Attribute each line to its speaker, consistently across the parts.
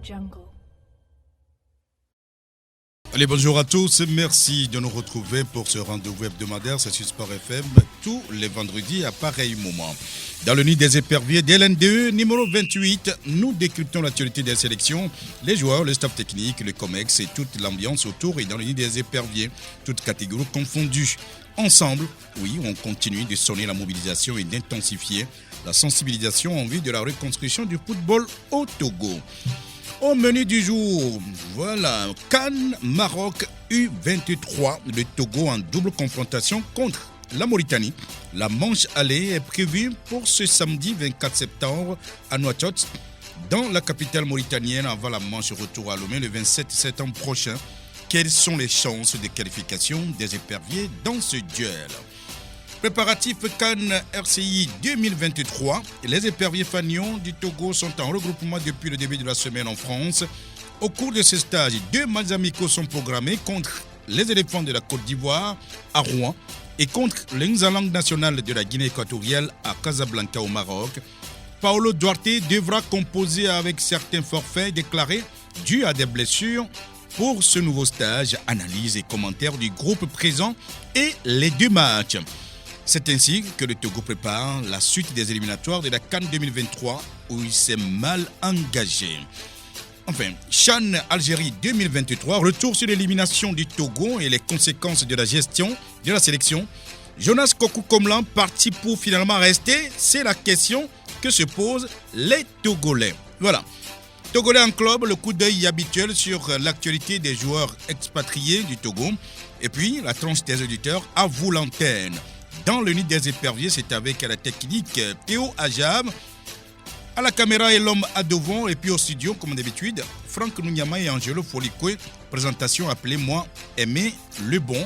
Speaker 1: Jungle.
Speaker 2: Allez, bonjour à tous, merci de nous retrouver pour ce rendez-vous hebdomadaire, c'est sur Sport FM, tous les vendredis à pareil moment. Dans le nid des éperviers de l'NDE, numéro 28, nous décryptons l'actualité des sélections, les joueurs, le staff technique, le COMEX et toute l'ambiance autour et dans le nid des éperviers, toutes catégories confondues. Ensemble, oui, on continue de sonner la mobilisation et d'intensifier la sensibilisation en vue de la reconstruction du football au Togo. Au menu du jour, voilà, CAN Maroc U23, le Togo en double confrontation contre la Mauritanie. La manche aller est prévue pour ce samedi 24 septembre à Nouakchott, dans la capitale mauritanienne, avant la manche retour à Lomé le 27 septembre prochain. Quelles sont les chances de qualification des éperviers dans ce duel ? Préparatifs CAN RCI 2023. Les éperviers fanions du Togo sont en regroupement depuis le début de la semaine en France. Au cours de ce stage, 2 matchs amicaux sont programmés contre les éléphants de la Côte d'Ivoire à Rouen et contre les langues nationales de la Guinée équatoriale à Casablanca au Maroc. Paolo Duarte devra composer avec certains forfaits déclarés dus à des blessures. Pour ce nouveau stage, analyse et commentaires du groupe présent et les 2 matchs. C'est ainsi que le Togo prépare la suite des éliminatoires de la CAN 2023 où il s'est mal engagé. Enfin, CHAN Algérie 2023, retour sur l'élimination du Togo et les conséquences de la gestion de la sélection. Jonas Kokou Komlan parti pour finalement rester, c'est la question que se posent les Togolais. Voilà. Togolais en club, le coup d'œil habituel sur l'actualité des joueurs expatriés du Togo. Et puis, la tranche des auditeurs à vous l'antenne. Dans le nid des éperviers, c'est avec la technique Théo Ajab, à la caméra et l'homme à devant, et puis au studio, comme d'habitude, Franck Nounyama et Angelo Folikwe. Présentation, appelez-moi Aimé Le Bon,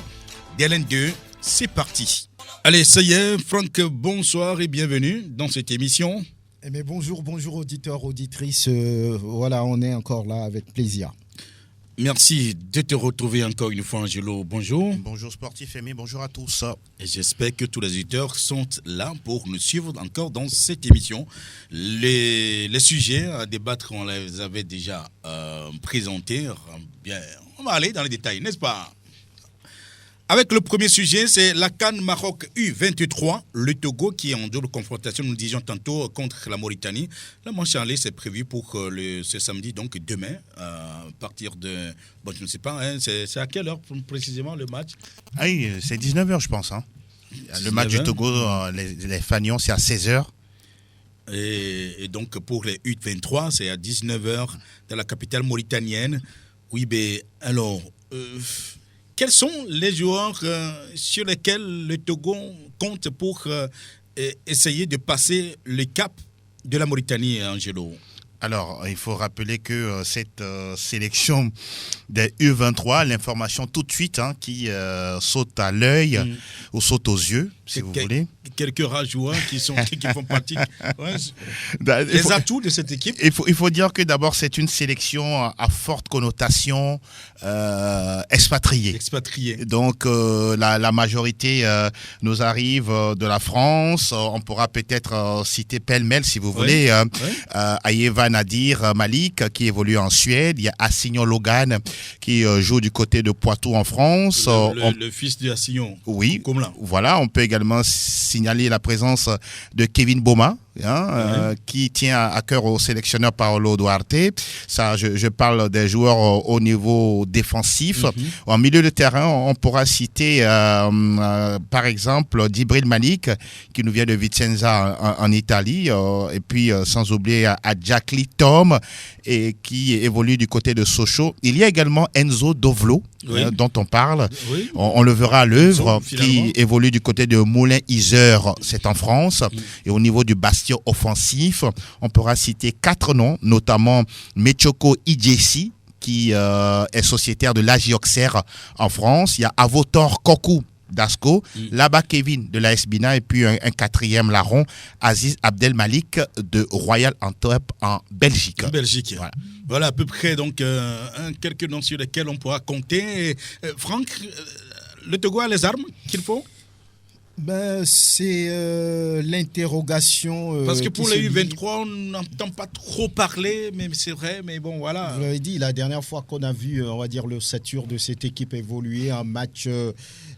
Speaker 2: DLN2, c'est parti. Allez, ça y est, Franck, bonsoir et bienvenue dans cette émission.
Speaker 3: Mais bonjour auditeurs, auditrices, voilà, on est encore là avec plaisir.
Speaker 2: Merci de te retrouver encore une fois, Angelo. Bonjour.
Speaker 4: Bonjour sportif Aimé, bonjour à tous.
Speaker 2: Et j'espère que tous les auditeurs sont là pour nous suivre encore dans cette émission. Les sujets à débattre, on les avait déjà présentés. Bien, on va aller dans les détails, n'est-ce pas ? Avec le premier sujet, c'est la CAN Maroc U23, le Togo qui est en double confrontation, nous le disions tantôt, contre la Mauritanie. La manche aller, c'est prévu pour ce samedi, donc demain, à partir de... Bon, je ne sais pas, hein, c'est à quelle heure précisément le match ?
Speaker 4: Ah oui, c'est 19h je pense. Hein. Le match du Togo, les Fanions, c'est à 16h.
Speaker 2: Et donc pour les U23, c'est à 19h dans la capitale mauritanienne. Oui, mais alors... Quels sont les joueurs sur lesquels le Togo compte pour essayer de passer le cap de la Mauritanie, Angelo ?
Speaker 4: Alors, il faut rappeler que cette sélection des U23, l'information tout de suite qui saute à l'œil ou saute aux yeux, si vous voulez.
Speaker 2: Quelques rares joueurs qui font partie des atouts de cette équipe.
Speaker 4: Il faut dire que d'abord, c'est une sélection à forte connotation expatriée. Donc, la majorité nous arrive de la France. On pourra peut-être citer pêle-mêle, si vous voulez. Ayeva Nadir Malik, qui évolue en Suède. Il y a Assignon Logan, qui joue du côté de Poitou en France.
Speaker 2: Le fils de Assignon.
Speaker 4: Oui, voilà. On peut également signaler la présence de Kevin Boma, qui tient à cœur au sélectionneur Paolo Duarte. Ça, je parle des joueurs au niveau défensif. En milieu de terrain, on pourra citer par exemple Djibril Malik, qui nous vient de Vicenza en Italie, et puis sans oublier Adjakli Tom, et qui évolue du côté de Sochaux. Il y a également Enzo Dovlo, dont on parle. On le verra à l'œuvre, qui évolue du côté de Moulin-Isère, c'est en France. Et au niveau du bastion offensif, on pourra citer 4 noms, notamment Mechoko Idjessi, qui est sociétaire de l'AJ Auxerre en France. Il y a Avotor Kokou d'Asco, Laba Kevin de l'AS Bina, et puis un 4e larron, Aziz Abdelmalik de Royal Antwerp en Belgique.
Speaker 2: Voilà à peu près donc quelques noms sur lesquels on pourra compter. Franck, le Togo a les armes qu'il faut ?
Speaker 3: C'est l'interrogation.
Speaker 2: Parce que pour les U23, on n'entend pas trop parler, mais c'est vrai, mais bon, voilà.
Speaker 3: Vous l'avez dit, la dernière fois qu'on a vu, on va dire, l'ossature de cette équipe évoluer, un match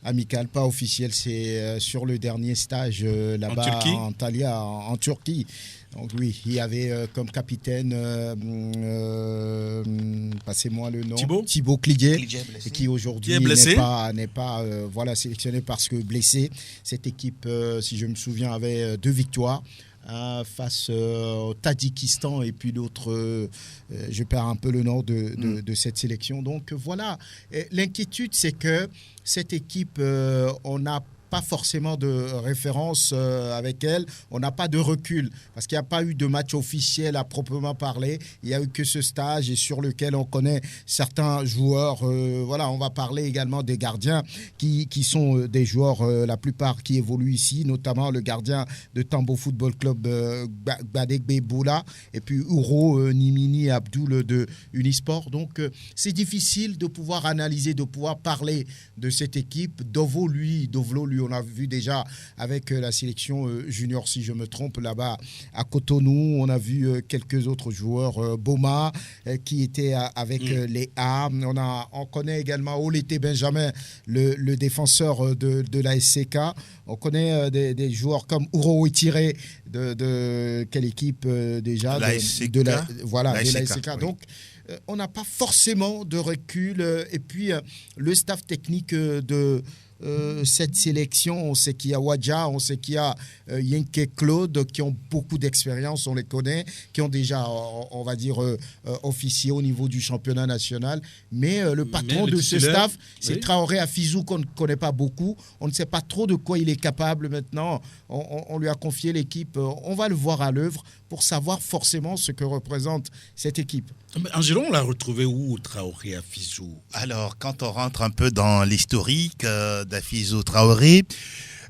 Speaker 3: amical, pas officiel, c'est sur le dernier stage là-bas en Antalya, en Turquie. Donc oui, il y avait comme capitaine, passez-moi le nom, Thibaut Clidier, qui aujourd'hui n'est pas voilà, sélectionné parce que blessé. Cette équipe, si je me souviens, avait 2 victoires. Face au Tadjikistan et puis l'autre, je perds un peu le nom de cette sélection. Donc voilà, et l'inquiétude c'est que cette équipe, on n'a pas forcément de référence avec elle, on n'a pas de recul parce qu'il n'y a pas eu de match officiel à proprement parler, il n'y a eu que ce stage et sur lequel on connaît certains joueurs. Voilà, on va parler également des gardiens qui sont des joueurs, la plupart qui évoluent ici, notamment le gardien de Tambo Football Club, Gbadegbe Boula, et puis Ouro Nimini Abdoul de Unisport. Donc c'est difficile de pouvoir analyser, de pouvoir parler de cette équipe. Dovlo, lui, on a vu déjà avec la sélection junior, si je me trompe, là-bas à Cotonou. On a vu quelques autres joueurs, Boma, qui était avec les A. On connaît également Olete Benjamin, le défenseur de la SCK. On connaît des joueurs comme Ouro Itiré de quelle équipe déjà
Speaker 4: la SCK.
Speaker 3: de la SCK.
Speaker 4: Oui.
Speaker 3: Donc, on n'a pas forcément de recul. Et puis, le staff technique de cette sélection, on sait qu'il y a Wadja, on sait qu'il y a Yenke Claude, qui ont beaucoup d'expérience, on les connaît, qui ont déjà, on va dire, officié au niveau du championnat national. Mais le patron de ce staff, c'est Traoré Afizou, qu'on ne connaît pas beaucoup. On ne sait pas trop de quoi il est capable maintenant. On lui a confié l'équipe. On va le voir à l'œuvre pour savoir forcément ce que représente cette équipe.
Speaker 2: Angelo, on l'a retrouvé où, Traoré Afizou?
Speaker 4: Alors, quand on rentre un peu dans l'historique d'Afizou Traoré,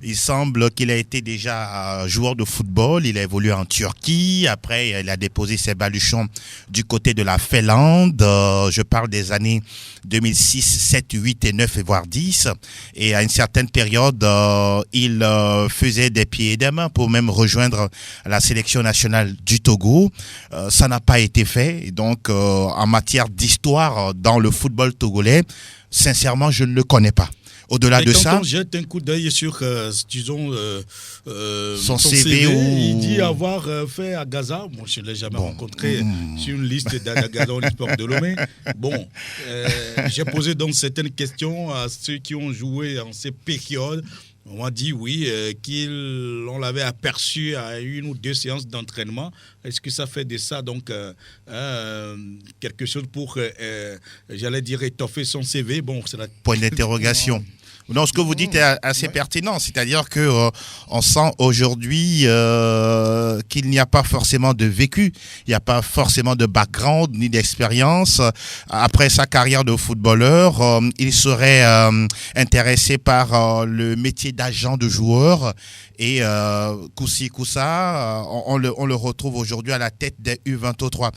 Speaker 4: il semble qu'il a été déjà joueur de football. Il a évolué en Turquie. Après, il a déposé ses baluchons du côté de la Finlande. Je parle des années 2006, 7, 8 et 9 et voire 10. Et à une certaine période, il faisait des pieds et des mains pour même rejoindre la sélection nationale du Togo. Ça n'a pas été fait. Et donc, en matière d'histoire dans le football togolais, sincèrement, je ne le connais pas. Au-delà de ça,
Speaker 2: on jette un coup d'œil sur disons,
Speaker 4: son CV.
Speaker 2: Il dit avoir fait à Gaza. Moi, je ne l'ai jamais rencontré sur une liste d'Agaza Sport de Lomé. Bon, j'ai posé donc certaines questions à ceux qui ont joué en ces périodes. On m'a dit oui, qu'on l'avait aperçu à 1 ou 2 séances d'entraînement. Est-ce que ça fait de ça donc quelque chose pour, j'allais dire, étoffer son CV? Bon, c'est la...
Speaker 4: Point d'interrogation. Non, ce que vous dites est assez pertinent, c'est-à-dire que on sent aujourd'hui qu'il n'y a pas forcément de vécu, il n'y a pas forcément de background ni d'expérience. Après sa carrière de footballeur, il serait intéressé par le métier d'agent de joueur et Koussi Koussa, on le retrouve aujourd'hui à la tête des U23.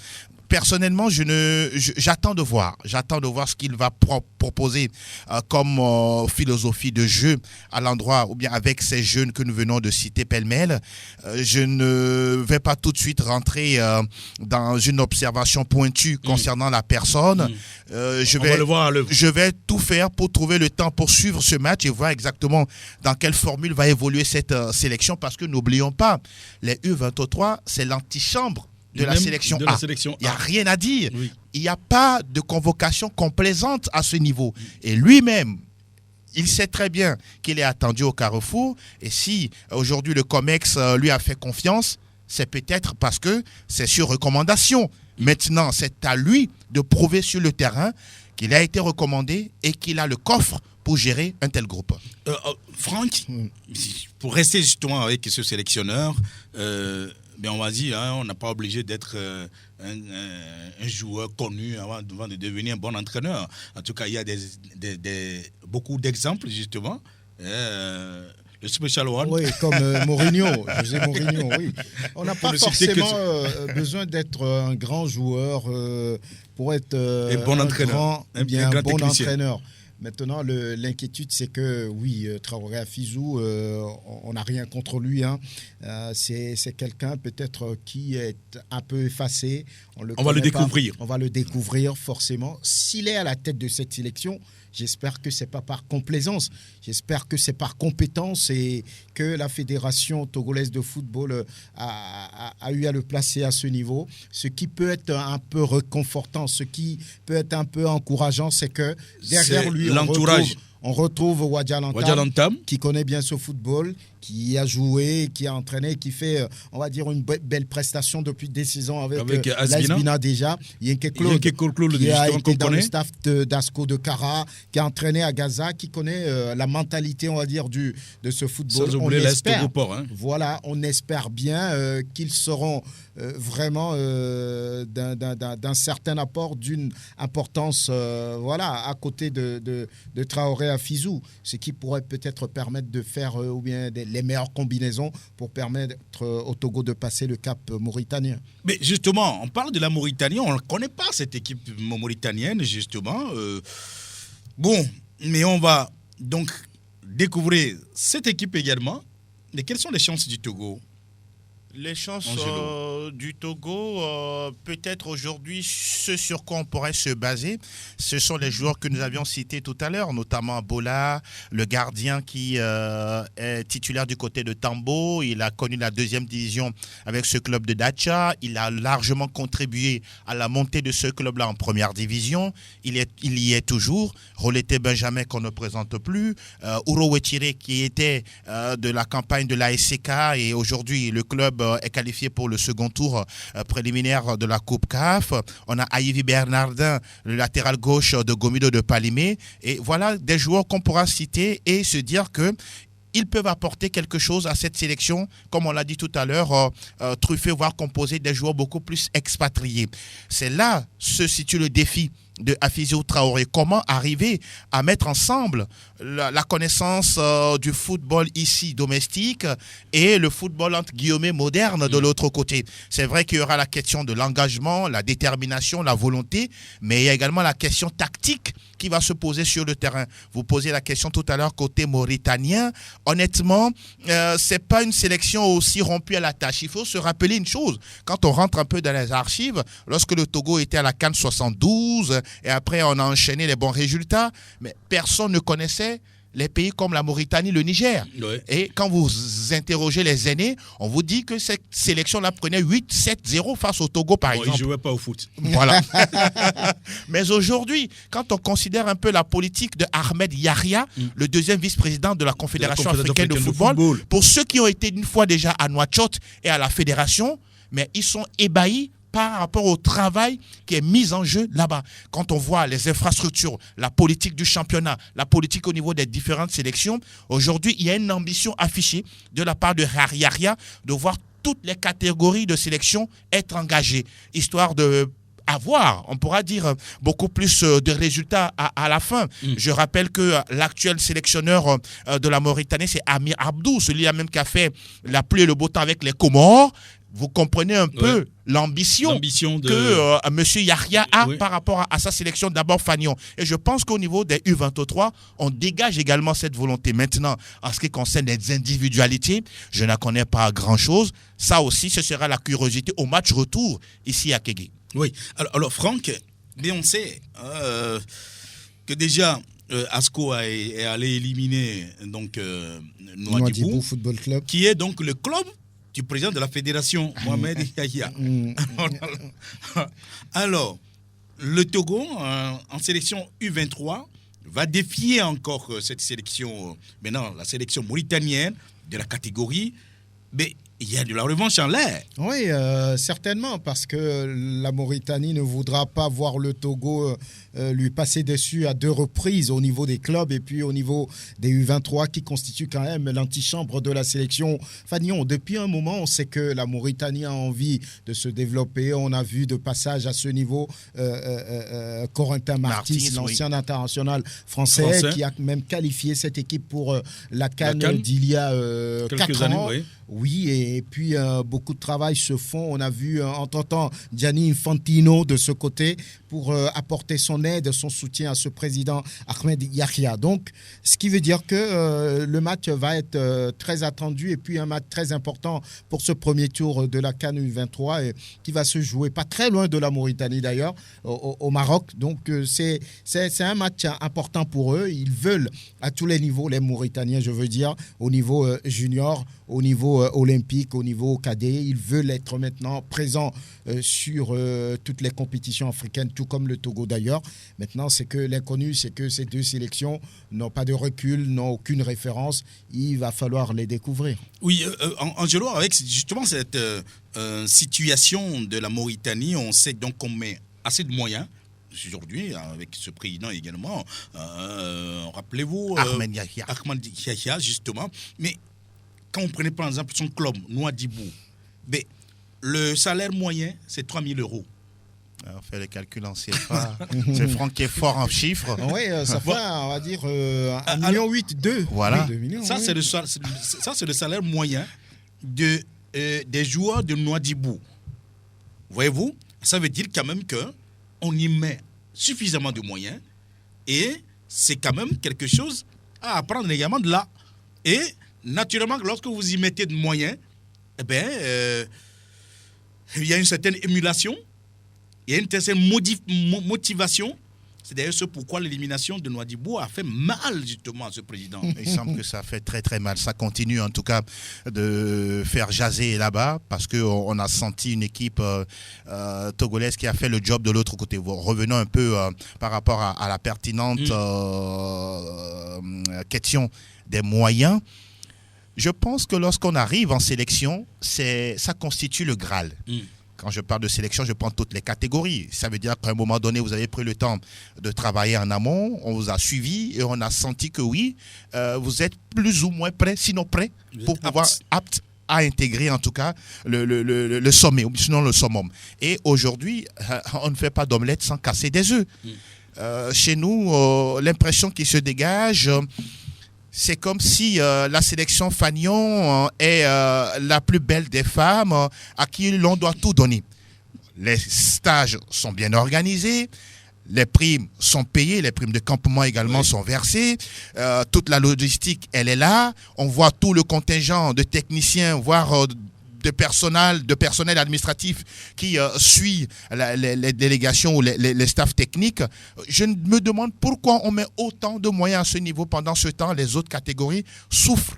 Speaker 4: Personnellement, j'attends de voir ce qu'il va proposer comme philosophie de jeu à l'endroit ou bien avec ces jeunes que nous venons de citer pêle-mêle. Je ne vais pas tout de suite rentrer dans une observation pointue concernant la personne. Je vais tout faire pour trouver le temps pour suivre ce match et voir exactement dans quelle formule va évoluer cette sélection, parce que n'oublions pas, les U23, c'est l'antichambre de la sélection A. Il n'y a rien à dire. Oui. Il n'y a pas de convocation complaisante à ce niveau. Et lui-même, il sait très bien qu'il est attendu au Carrefour. Et si aujourd'hui le COMEX lui a fait confiance, c'est peut-être parce que c'est sur recommandation. Maintenant, c'est à lui de prouver sur le terrain qu'il a été recommandé et qu'il a le coffre pour gérer un tel groupe.
Speaker 2: Franck, pour rester justement avec ce sélectionneur, mais on va dire, on n'a pas obligé d'être un joueur connu avant de devenir un bon entraîneur. En tout cas, il y a beaucoup d'exemples, justement. Le Special One.
Speaker 3: Oui, comme Mourinho, José Mourinho, oui. On n'a pas forcément besoin d'être un grand joueur pour être
Speaker 2: un bon entraîneur.
Speaker 3: Un bon entraîneur. Maintenant, l'inquiétude, c'est que, oui, Traoré Afizou, on n'a rien contre lui. Hein. C'est quelqu'un peut-être qui est un peu effacé.
Speaker 2: On va le découvrir.
Speaker 3: On va le découvrir forcément. S'il est à la tête de cette sélection, j'espère que ce n'est pas par complaisance. J'espère que c'est par compétence et que la Fédération togolaise de football a eu à le placer à ce niveau. Ce qui peut être un peu réconfortant, ce qui peut être un peu encourageant, c'est que derrière lui, on retrouve Wadja Lantam, qui connaît bien ce football, qui a joué, qui a entraîné, qui fait, on va dire, une belle prestation depuis des saisons avec l'Asbina déjà. Yenke Claude, qui a été dans le staff d'Asco de Kara, qui a entraîné à Gaza, qui connaît la mentalité, on va dire, de ce football.
Speaker 2: Sans oublier
Speaker 3: Voilà, on espère bien qu'ils seront vraiment d'un certain apport, d'une importance, à côté de Traoré Afizou, ce qui pourrait peut-être permettre de faire ou bien les meilleures combinaisons pour permettre au Togo de passer le cap mauritanien.
Speaker 2: Mais justement, on parle de la Mauritanie, on ne connaît pas cette équipe mauritanienne, justement. Bon, mais on va donc découvrir cette équipe également. Mais quelles sont les chances du Togo ?
Speaker 4: Les chances du Togo, peut-être aujourd'hui, ce sur quoi on pourrait se baser, ce sont les joueurs que nous avions cités tout à l'heure, notamment Bola, le gardien qui est titulaire du côté de Tambo. Il a connu la 2e division avec ce club de Dacha. Il a largement contribué à la montée de ce club-là en 1re division. Il y est toujours. Roleté Benjamin qu'on ne présente plus. Ouro Wetire qui était de la campagne de la SCK et aujourd'hui le club est qualifié pour le second tour préliminaire de la Coupe CAF. On a Aïvi Bernardin, le latéral gauche de Gomido de Palimé. Et voilà des joueurs qu'on pourra citer et se dire que ils peuvent apporter quelque chose à cette sélection, comme on l'a dit tout à l'heure, truffée, voire composée des joueurs beaucoup plus expatriés. C'est là se situe le défi de Afizou Traoré. Comment arriver à mettre ensemble la connaissance du football ici domestique et le football entre guillemets moderne de l'autre côté. C'est vrai qu'il y aura la question de l'engagement, la détermination, la volonté, mais il y a également la question tactique qui va se poser sur le terrain. Vous posez la question tout à l'heure côté mauritanien. Honnêtement, c'est pas une sélection aussi rompue à la tâche. Il faut se rappeler une chose. Quand on rentre un peu dans les archives, lorsque le Togo était à la CAN 72, et après on a enchaîné les bons résultats, mais personne ne connaissait les pays comme la Mauritanie, le Niger. Ouais. Et quand vous interrogez les aînés, on vous dit que cette sélection-là prenait 8-7-0 face au Togo, par exemple.
Speaker 2: Ils ne jouaient pas au foot.
Speaker 4: Voilà. Mais aujourd'hui, quand on considère un peu la politique de Ahmed Yahya, le 2e vice-président de la Confédération africaine de football, pour ceux qui ont été une fois déjà à Nouakchott et à la fédération, mais ils sont ébahis par rapport au travail qui est mis en jeu là-bas. Quand on voit les infrastructures, la politique du championnat, la politique au niveau des différentes sélections, aujourd'hui, il y a une ambition affichée de la part de Yahya de voir toutes les catégories de sélection être engagées, histoire de avoir, on pourra dire, beaucoup plus de résultats à la fin. Je rappelle que l'actuel sélectionneur de la Mauritanie, c'est Amir Abdou, celui-là même qui a fait la pluie et le beau temps avec les Comores. Vous comprenez un peu l'ambition que M. Yahya a par rapport à sa sélection, d'abord Fagnon. Et je pense qu'au niveau des U23, on dégage également cette volonté. Maintenant, en ce qui concerne les individualités, je ne connais pas grand-chose. Ça aussi, ce sera la curiosité au match retour ici à Kégué.
Speaker 2: Oui. Alors Franck, mais on sait que déjà Asco est allé éliminer donc Nouadhibou
Speaker 3: Football Club,
Speaker 2: qui est donc le club du président de la fédération, Mohamed Yahya. Alors, le Togo, en sélection U23, va défier encore cette sélection, maintenant la sélection mauritanienne de la catégorie, mais il y a de la revanche en l'air.
Speaker 3: Oui, certainement, parce que la Mauritanie ne voudra pas voir le Togo lui passer dessus à 2 reprises au niveau des clubs et puis au niveau des U23 qui constituent quand même l'antichambre de la sélection Fagnon. Depuis un moment, on sait que la Mauritanie a envie de se développer. On a vu de passage à ce niveau Corentin Martis, l'ancien international français, qui a même qualifié cette équipe pour la CAN d'il y a 4 ans. Oui, et et puis beaucoup de travail se font. On a vu entre-temps Gianni Infantino de ce côté pour apporter son aide, son soutien à ce président Ahmed Yahya. Donc, ce qui veut dire que le match va être très attendu et puis un match très important pour ce premier tour de la CAN U23 qui va se jouer pas très loin de la Mauritanie d'ailleurs, au Maroc. Donc, c'est un match important pour eux. Ils veulent à tous les niveaux, les Mauritaniens, je veux dire, au niveau junior, au niveau olympique, au niveau cadet. Ils veulent être maintenant présents sur toutes les compétitions africaines, tout comme le Togo d'ailleurs. Maintenant, c'est que l'inconnu, c'est que ces deux sélections n'ont pas de recul, n'ont aucune référence. Il va falloir les découvrir.
Speaker 2: Oui, Angelo, avec justement cette situation de la Mauritanie, on sait donc qu'on met assez de moyens aujourd'hui, avec ce président également. Rappelez-vous,
Speaker 4: Ahmed
Speaker 2: Yahya, justement. Mais quand on prenait par exemple son club, Nouadhibou, le salaire moyen, c'est 3 000 €.
Speaker 4: On fait les calculs en CFA. C'est Franck qui est fort en chiffres.
Speaker 3: Oui, ça fait, on va dire, 1,8 million, 2.
Speaker 4: Voilà.
Speaker 3: 2 millions,
Speaker 2: ça, c'est le salaire moyen des joueurs de Nouadhibou. Voyez-vous, ça veut dire quand même qu'on y met suffisamment de moyens et c'est quand même quelque chose à apprendre également de là. Et naturellement, lorsque vous y mettez de moyens, il y a une certaine émulation, il y a une certaine motivation. C'est d'ailleurs ce pourquoi l'élimination de Nouadhibou a fait mal justement à ce président.
Speaker 4: Il semble que ça fait très très mal. Ça continue en tout cas de faire jaser là-bas parce qu'on a senti une équipe togolaise qui a fait le job de l'autre côté. Revenons un peu par rapport à la pertinente question des moyens. Je pense que lorsqu'on arrive en sélection, ça constitue le Graal. Quand je parle de sélection, je prends toutes les catégories. Ça veut dire qu'à un moment donné, vous avez pris le temps de travailler en amont, on vous a suivi et on a senti que oui, vous êtes plus ou moins prêt, sinon prêt, pour pouvoir apte à intégrer en tout cas le sommet, ou sinon le summum. Et aujourd'hui, on ne fait pas d'omelette sans casser des œufs. Chez nous, l'impression qui se dégage... C'est comme si la sélection Fagnon est la plus belle des femmes à qui l'on doit tout donner. Les stages sont bien organisés, les primes sont payées, les primes de campement également sont versées, toute la logistique, elle est là. On voit tout le contingent de techniciens, voire de personnel administratif qui suit les délégations ou les staffs techniques. Je me demande pourquoi on met autant de moyens à ce niveau. Pendant ce temps, les autres catégories souffrent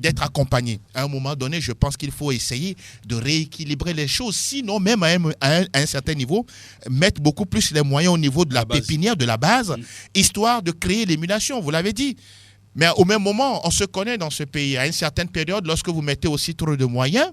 Speaker 4: d'être accompagnées. À un moment donné, je pense qu'il faut essayer de rééquilibrer les choses. Sinon, même à un certain niveau, mettre beaucoup plus les moyens au niveau de la pépinière, de la base, histoire de créer l'émulation. Vous l'avez dit. Mais au même moment, on se connaît dans ce pays. À une certaine période, lorsque vous mettez aussi trop de moyens,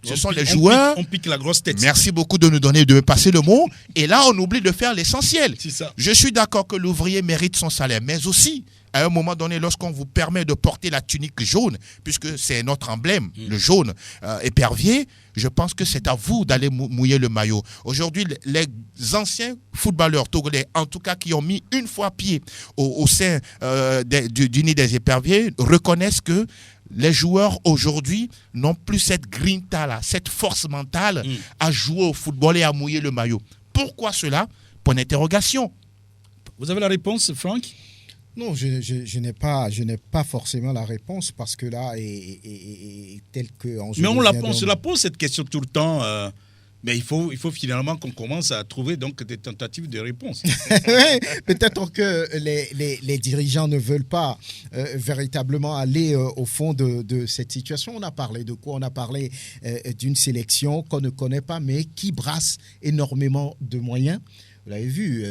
Speaker 4: ce sont les joueurs.
Speaker 2: On pique la grosse tête.
Speaker 4: Merci beaucoup de me passer le mot. Et là, on oublie de faire l'essentiel.
Speaker 2: C'est ça.
Speaker 4: Je suis d'accord que l'ouvrier mérite son salaire, mais aussi, à un moment donné, lorsqu'on vous permet de porter la tunique jaune, puisque c'est notre emblème, le jaune épervier, je pense que c'est à vous d'aller mouiller le maillot. Aujourd'hui, les anciens footballeurs togolais, en tout cas qui ont mis une fois pied au sein du nid des éperviers, reconnaissent que les joueurs aujourd'hui n'ont plus cette grinta-là, cette force mentale à jouer au football et à mouiller le maillot. Pourquoi cela? Point d'interrogation.
Speaker 2: Vous avez la réponse, Franck?
Speaker 3: Non, je n'ai pas forcément la réponse parce que là, est tel que...
Speaker 2: Mais on se la pose cette question tout le temps. Mais il faut finalement qu'on commence à trouver donc des tentatives de réponse.
Speaker 3: Oui, peut-être que les dirigeants ne veulent pas véritablement aller au fond de cette situation. On a parlé de quoi? On a parlé d'une sélection qu'on ne connaît pas, mais qui brasse énormément de moyens. Vous l'avez vu,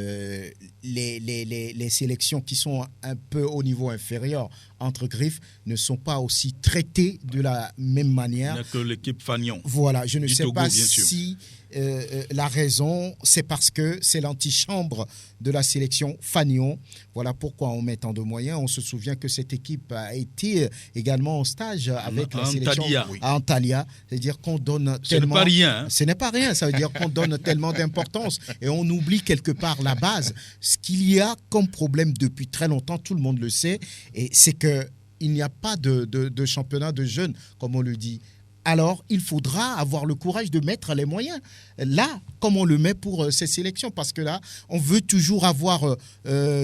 Speaker 3: les sélections qui sont un peu au niveau inférieur entre griffes ne sont pas aussi traitées de la même manière.
Speaker 2: Il n'y a que l'équipe Fagnon.
Speaker 3: Voilà, je ne sais
Speaker 2: Togo,
Speaker 3: pas si la raison, c'est parce que c'est l'antichambre de la sélection Fagnon. Voilà pourquoi on met tant de moyens. On se souvient que cette équipe a été également en stage avec la sélection à Antalya. C'est-à-dire qu'on donne tellement...
Speaker 2: Ce n'est pas rien.
Speaker 3: Ce n'est pas rien, ça veut dire qu'on donne tellement d'importance et on oublie quelque part la base. Ce qu'il y a comme problème depuis très longtemps, tout le monde le sait, et c'est qu'il n'y a pas de championnat de jeunes, comme on le dit, alors il faudra avoir le courage de mettre les moyens. Là, comme on le met pour ces sélections, parce que là, on veut toujours avoir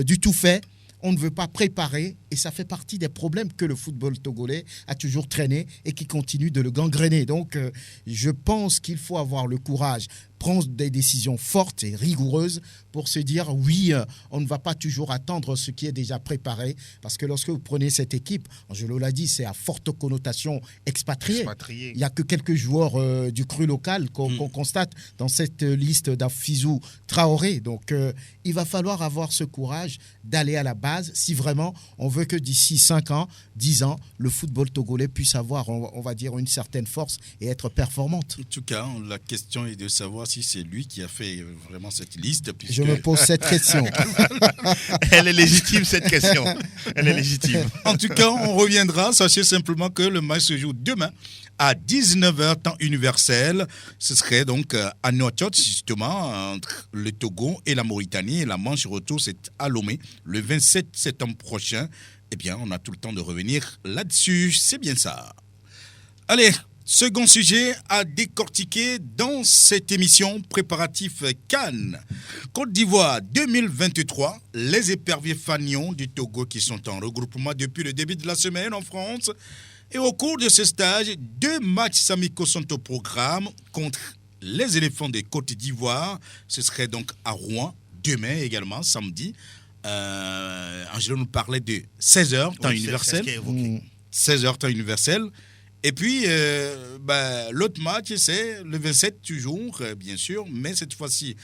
Speaker 3: du tout fait. On ne veut pas préparer et ça fait partie des problèmes que le football togolais a toujours traîné et qui continue de le gangréner. Donc, je pense qu'il faut avoir le courage, prendre des décisions fortes et rigoureuses pour se dire oui, on ne va pas toujours attendre ce qui est déjà préparé parce que lorsque vous prenez cette équipe, Angelo l'a dit, c'est à forte connotation expatriée. Il n'y a que quelques joueurs du cru local qu'on constate dans cette liste d'Afizou Traoré. Donc, il va falloir avoir ce courage d'aller à la base si vraiment on veut que d'ici 5 ans, 10 ans, le football togolais puisse avoir, on va dire, une certaine force et être performante.
Speaker 2: En tout cas, la question est de savoir si c'est lui qui a fait vraiment cette liste. Puisque...
Speaker 3: Je me pose cette question.
Speaker 4: Elle est légitime, cette question. Elle est légitime.
Speaker 2: En tout cas, on reviendra. Sachez simplement que le match se joue demain à 19h, temps universel. Ce serait donc à Nouakchott, justement, entre le Togo et la Mauritanie. Et la manche retour, c'est à Lomé, le 27 septembre prochain. Eh bien, on a tout le temps de revenir là-dessus. C'est bien ça. Allez, second sujet à décortiquer dans cette émission préparatif Cannes. Côte d'Ivoire 2023, les éperviers fanions du Togo qui sont en regroupement depuis le début de la semaine en France. Et au cours de ce stage, 2 matchs amicaux sont au programme contre les éléphants de Côte d'Ivoire. Ce serait donc à Rouen, demain également, samedi. Angelo nous parlait de 16h, temps universel. 16h, temps universel. Et puis, l'autre match, c'est le 27, toujours, bien sûr, mais cette fois-ci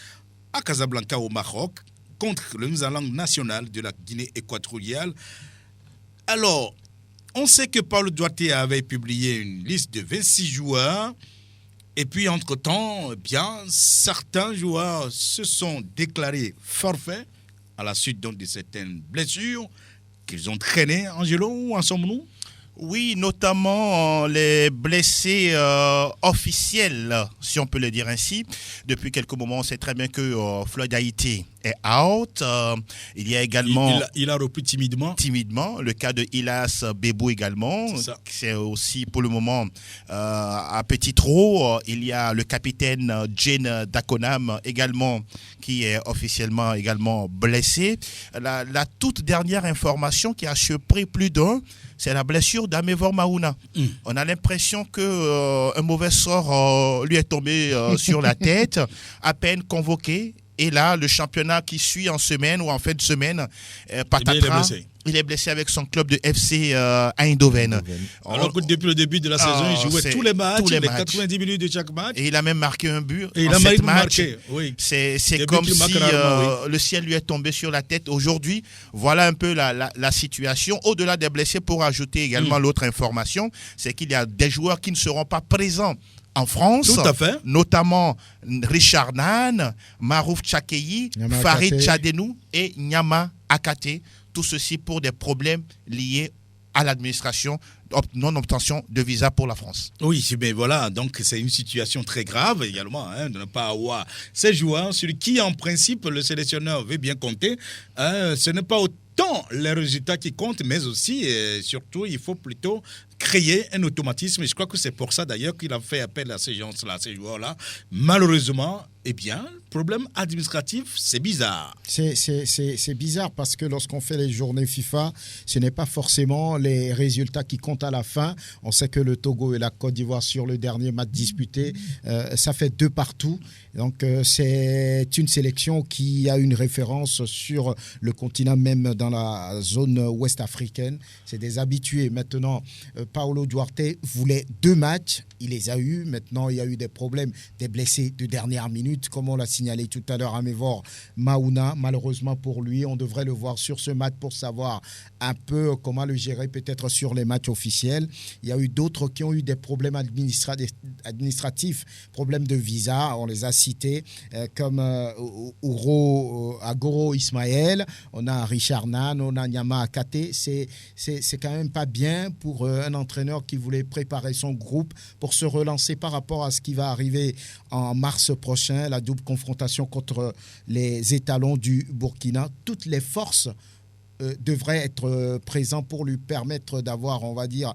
Speaker 2: à Casablanca, au Maroc, contre le Nzalang national de la Guinée équatoriale. Alors, on sait que Paulo Duarte avait publié une liste de 26 joueurs. Et puis, entre-temps, certains joueurs se sont déclarés forfaits à la suite donc, de certaines blessures qu'ils ont traînées. Angelo, où en sommes-nous ?
Speaker 4: Oui, notamment les blessés officiels, si on peut le dire ainsi. Depuis quelques moments, on sait très bien que Floyd Haïti est out. Il y a également...
Speaker 2: Il a repris timidement.
Speaker 4: Timidement. Le cas de Ilas Bebou également. C'est aussi pour le moment à petit trot. Il y a le capitaine Jane Dakonam également qui est officiellement également blessé. La toute dernière information qui a surpris plus d'un, c'est la blessure d'Amevor Maouna. On a l'impression qu'un mauvais sort lui est tombé sur la tête, à peine convoqué. Et là, le championnat qui suit en semaine ou en fin de semaine, patatras, il est blessé avec son club de FC Eindhoven.
Speaker 2: Alors que depuis le début de la saison, il jouait tous les matchs, les 90 minutes de chaque match.
Speaker 4: Et il a même marqué un but
Speaker 2: et
Speaker 4: en 7 matchs.
Speaker 2: Oui.
Speaker 4: C'est comme si le ciel lui est tombé sur la tête. Aujourd'hui, voilà un peu la situation. Au-delà des blessés, pour ajouter également l'autre information, c'est qu'il y a des joueurs qui ne seront pas présents en France,
Speaker 2: tout à fait.
Speaker 4: Notamment Richard Nan, Marouf Tchakeyi, Farid Tchadenou et Nyama Akate. Tout ceci pour des problèmes liés à l'administration, non-obtention de visa pour la France.
Speaker 2: Oui, mais voilà, donc c'est une situation très grave également, de ne pas avoir ces joueurs sur qui, en principe, le sélectionneur veut bien compter. Ce n'est pas autant les résultats qui comptent, mais aussi, et surtout, il faut plutôt créer un automatisme. Et je crois que c'est pour ça, d'ailleurs, qu'il a fait appel à ces gens-là, ces joueurs-là. Malheureusement, problème administratif, c'est bizarre.
Speaker 3: C'est bizarre parce que lorsqu'on fait les journées FIFA, ce n'est pas forcément les résultats qui comptent à la fin. On sait que le Togo et la Côte d'Ivoire, sur le dernier match disputé, ça fait 2 partout. Donc, c'est une sélection qui a une référence sur le continent, même dans la zone ouest africaine. C'est des habitués. Maintenant, Paulo Duarte voulait 2 matchs. Il les a eus. Maintenant, il y a eu des problèmes, des blessés de dernière minute, comme on l'a signalé tout à l'heure à Amevor Maouna. Malheureusement pour lui, on devrait le voir sur ce match pour savoir un peu comment le gérer peut-être sur les matchs officiels. Il y a eu d'autres qui ont eu des problèmes administratifs, problèmes de visa, on les a cités, comme Agoro Ismaël, on a Richard Nan, on a Nyama Akate. C'est quand même pas bien pour un entraîneur qui voulait préparer son groupe pour se relancer par rapport à ce qui va arriver en mars prochain, la double confrontation contre les étalons du Burkina. Toutes les forces devrait être présent pour lui permettre d'avoir, on va dire,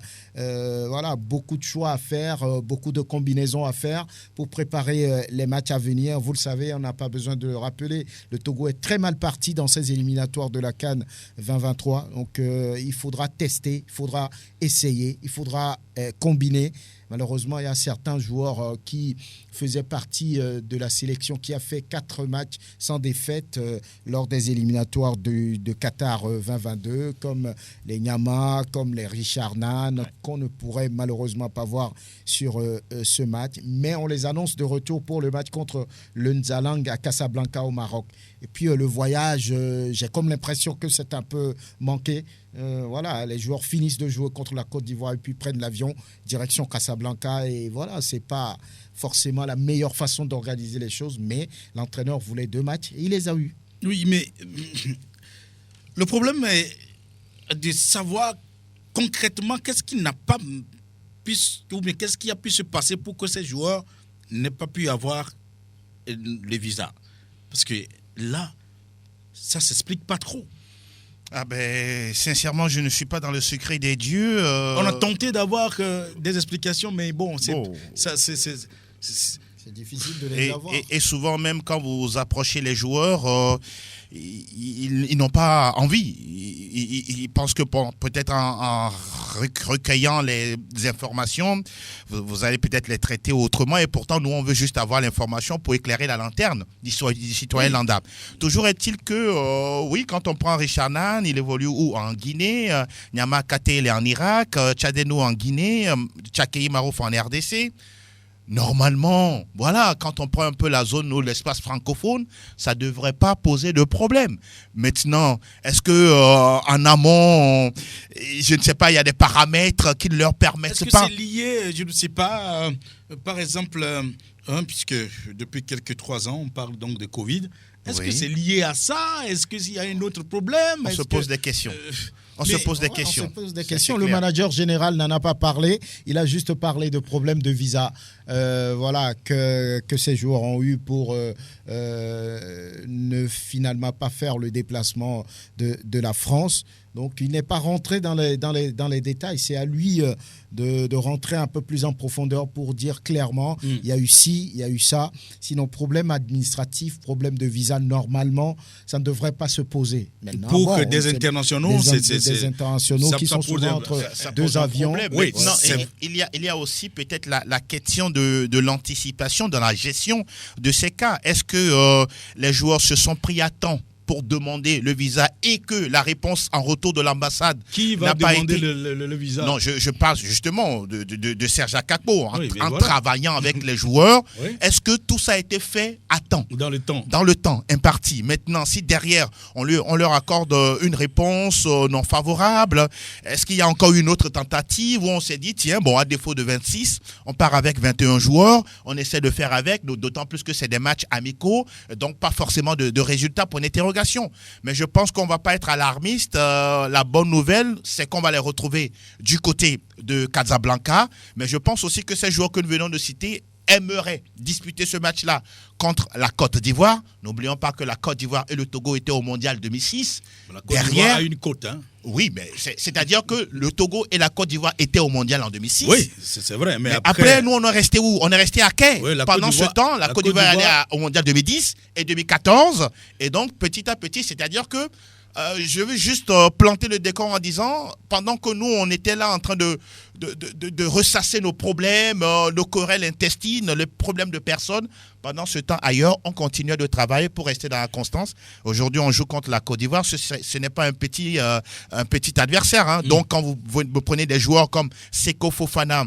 Speaker 3: beaucoup de choix à faire, beaucoup de combinaisons à faire pour préparer les matchs à venir. Vous le savez, on n'a pas besoin de le rappeler. Le Togo est très mal parti dans ses éliminatoires de la CAN 2023. Donc, il faudra tester, il faudra essayer, il faudra combiner. Malheureusement, il y a certains joueurs qui faisaient partie de la sélection qui a fait 4 matchs sans défaite lors des éliminatoires de Qatar 2022, comme les Nyama, comme les Richard Nan, qu'on ne pourrait malheureusement pas voir sur ce match. Mais on les annonce de retour pour le match contre le Nzalang à Casablanca au Maroc. Et puis le voyage, j'ai comme l'impression que c'est un peu manqué. Les joueurs finissent de jouer contre la Côte d'Ivoire et puis prennent l'avion direction Casablanca. Et voilà, c'est pas forcément la meilleure façon d'organiser les choses, mais l'entraîneur voulait 2 matchs et il les a eus.
Speaker 2: Oui, mais le problème est de savoir concrètement qu'est-ce qui n'a pas pu, ou bien qu'est-ce qui a pu se passer pour que ces joueurs n'aient pas pu avoir le visa. Parce que là, ça ne s'explique pas trop.
Speaker 4: Ah ben, sincèrement, je ne suis pas dans le secret des dieux.
Speaker 2: On a tenté d'avoir des explications, mais bon, c'est
Speaker 3: difficile de les avoir.
Speaker 4: Et souvent, même quand vous approchez les joueurs, ils n'ont pas envie. Ils pensent que peut-être en recueillant les informations, vous allez peut-être les traiter autrement. Et pourtant, nous, on veut juste avoir l'information pour éclairer la lanterne du citoyen lambda. Toujours est-il que, oui, quand on prend Richard Nan, il évolue où? En Guinée, Nyama Kate, il est en Irak, Tchadeno en Guinée, Tchakei Marouf en RDC. Normalement, voilà, quand on prend un peu la zone ou l'espace francophone, ça ne devrait pas poser de problème. Maintenant, est-ce que en amont, je ne sais pas, il y a des paramètres qui ne leur permettent pas?
Speaker 2: Est-ce que c'est lié, je ne sais pas, par exemple, puisque depuis quelques 3 ans, on parle donc de Covid, est-ce que c'est lié à ça? Est-ce qu'il y a un autre problème?
Speaker 4: On se pose des questions. On se pose des questions.
Speaker 3: Le manager général n'en a pas parlé. Il a juste parlé de problèmes de visa. Que ces joueurs ont eu pour ne finalement pas faire le déplacement de la France. Donc, il n'est pas rentré dans les détails. C'est à lui de rentrer un peu plus en profondeur pour dire clairement, il y a eu ci, il y a eu ça. Sinon, problème administratif, problème de visa, normalement, ça ne devrait pas se poser.
Speaker 2: Maintenant, pour des internationaux,
Speaker 3: des internationaux qui sont souvent entre 2 avions.
Speaker 4: Oui, non, il y a aussi peut-être la question de l'anticipation dans la gestion de ces cas. Est-ce que les joueurs se sont pris à temps pour demander le visa et que la réponse en retour de l'ambassade
Speaker 2: qui va demander le visa?
Speaker 4: Non, je parle justement de Serge Akakpo en travaillant avec les joueurs. Oui. Est-ce que tout ça a été fait à temps?
Speaker 2: Dans le temps.
Speaker 4: Dans le temps imparti. Maintenant, si derrière, on leur accorde une réponse non favorable, est-ce qu'il y a encore une autre tentative où on s'est dit, tiens, bon, à défaut de 26, on part avec 21 joueurs, on essaie de faire avec, d'autant plus que c'est des matchs amicaux, donc pas forcément de résultats pour une interrogation. Mais je pense qu'on ne va pas être alarmiste. La bonne nouvelle, c'est qu'on va les retrouver du côté de Casablanca. Mais je pense aussi que ces joueurs que nous venons de citer aimeraient disputer ce match-là contre la Côte d'Ivoire. N'oublions pas que la Côte d'Ivoire et le Togo étaient au Mondial 2006.
Speaker 2: La Côte d'Ivoire a une côte, hein?
Speaker 4: Oui, mais c'est-à-dire que le Togo et la Côte d'Ivoire étaient au Mondial en 2006.
Speaker 2: Oui, c'est vrai. Mais
Speaker 4: après, nous, on est resté où? On est resté à quai. Oui, pendant ce temps, la Côte d'Ivoire est allée au Mondial 2010 et 2014. Et donc, petit à petit, c'est-à-dire que je veux juste planter le décor en disant, pendant que nous, on était là en train de ressasser nos problèmes, nos querelles intestines, les problèmes de personnes, pendant ce temps, ailleurs, on continuait de travailler pour rester dans la constance. Aujourd'hui, on joue contre la Côte d'Ivoire. Ce n'est pas un petit adversaire. Hein. Donc, quand vous prenez des joueurs comme Seko Fofana,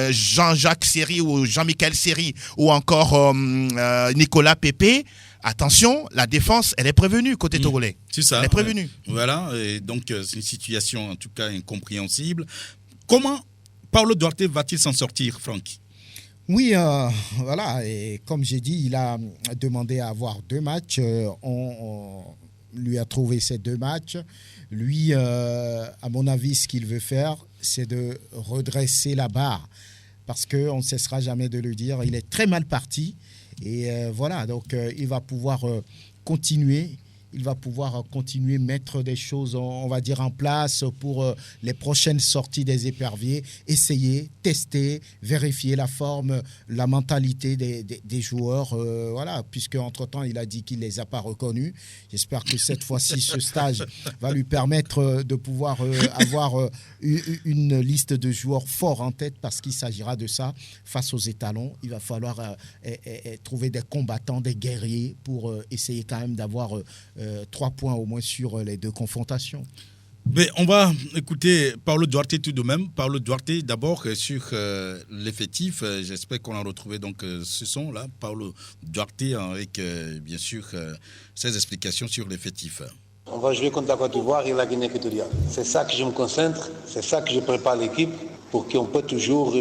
Speaker 4: Jean-Jacques Seri ou Jean-Michel Seri ou encore Nicolas Pépé, attention, la défense, elle est prévenue côté togolais.
Speaker 2: C'est ça.
Speaker 4: Elle est prévenue.
Speaker 2: Voilà, et donc c'est une situation en tout cas incompréhensible. Comment Paulo Duarte va-t-il s'en sortir, Franck?
Speaker 3: Oui, voilà, et comme j'ai dit, il a demandé à avoir 2 matchs. On lui a trouvé ces 2 matchs. Lui, à mon avis, ce qu'il veut faire, c'est de redresser la barre. Parce qu'on ne cessera jamais de le dire, il est très mal parti. Et voilà, donc il va pouvoir continuer il va pouvoir continuer à mettre des choses, on va dire, en place pour les prochaines sorties des éperviers, essayer, tester, vérifier la forme, la mentalité des joueurs, voilà, puisque entre-temps, il a dit qu'il ne les a pas reconnus. J'espère que cette fois-ci, ce stage va lui permettre de pouvoir avoir une liste de joueurs forts en tête, parce qu'il s'agira de ça. Face aux étalons, il va falloir trouver des combattants, des guerriers pour essayer quand même d'avoir 3 points au moins sur les 2 confrontations.
Speaker 2: Mais on va écouter Paulo Duarte tout de même. Paulo Duarte, d'abord sur l'effectif. J'espère qu'on a retrouvé donc ce son-là. Paulo Duarte avec bien sûr ses explications sur l'effectif.
Speaker 1: On va jouer contre la Côte d'Ivoire et la Guinée équatoriale. C'est ça que je me concentre, c'est ça que je prépare l'équipe pour qu'on peut toujours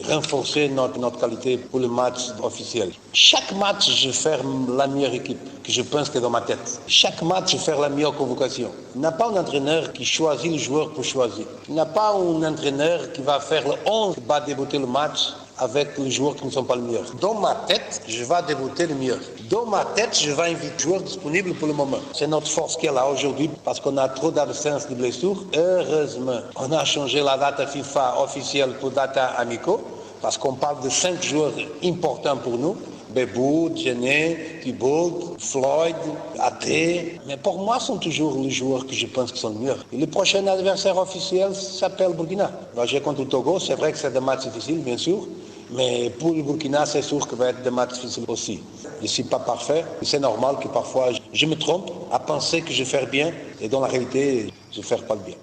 Speaker 1: renforcer notre qualité pour le match officiel. Chaque match, je fais la meilleure équipe que je pense que dans ma tête. Chaque match, je fais la meilleure convocation. Il n'y a pas un entraîneur qui choisit le joueur pour choisir. Il n'y a pas un entraîneur qui va faire le 11 qui va débuter le match avec les joueurs qui ne sont pas les meilleurs. Dans ma tête, je vais débuter le meilleur. Dans ma tête, je vais inviter les joueurs disponibles pour le moment. C'est notre force qui est là aujourd'hui parce qu'on a trop d'absence de blessures. Heureusement, on a changé la date FIFA officielle pour date amicaux parce qu'on parle de 5 joueurs importants pour nous. Bebou, Djené, Thibault, Floyd, Até. Mais pour moi, ce sont toujours les joueurs que je pense qui sont les meilleurs. Et le prochain adversaire officiel s'appelle Burkina. On va jouer contre le Togo. C'est vrai que c'est des matchs difficiles, bien sûr. Mais pour le Burkina, c'est sûr que ça va être des matchs difficiles aussi. Je ne suis pas parfait. C'est normal que parfois je me trompe à penser que je fais bien. Et dans la réalité, je ne fais pas le bien.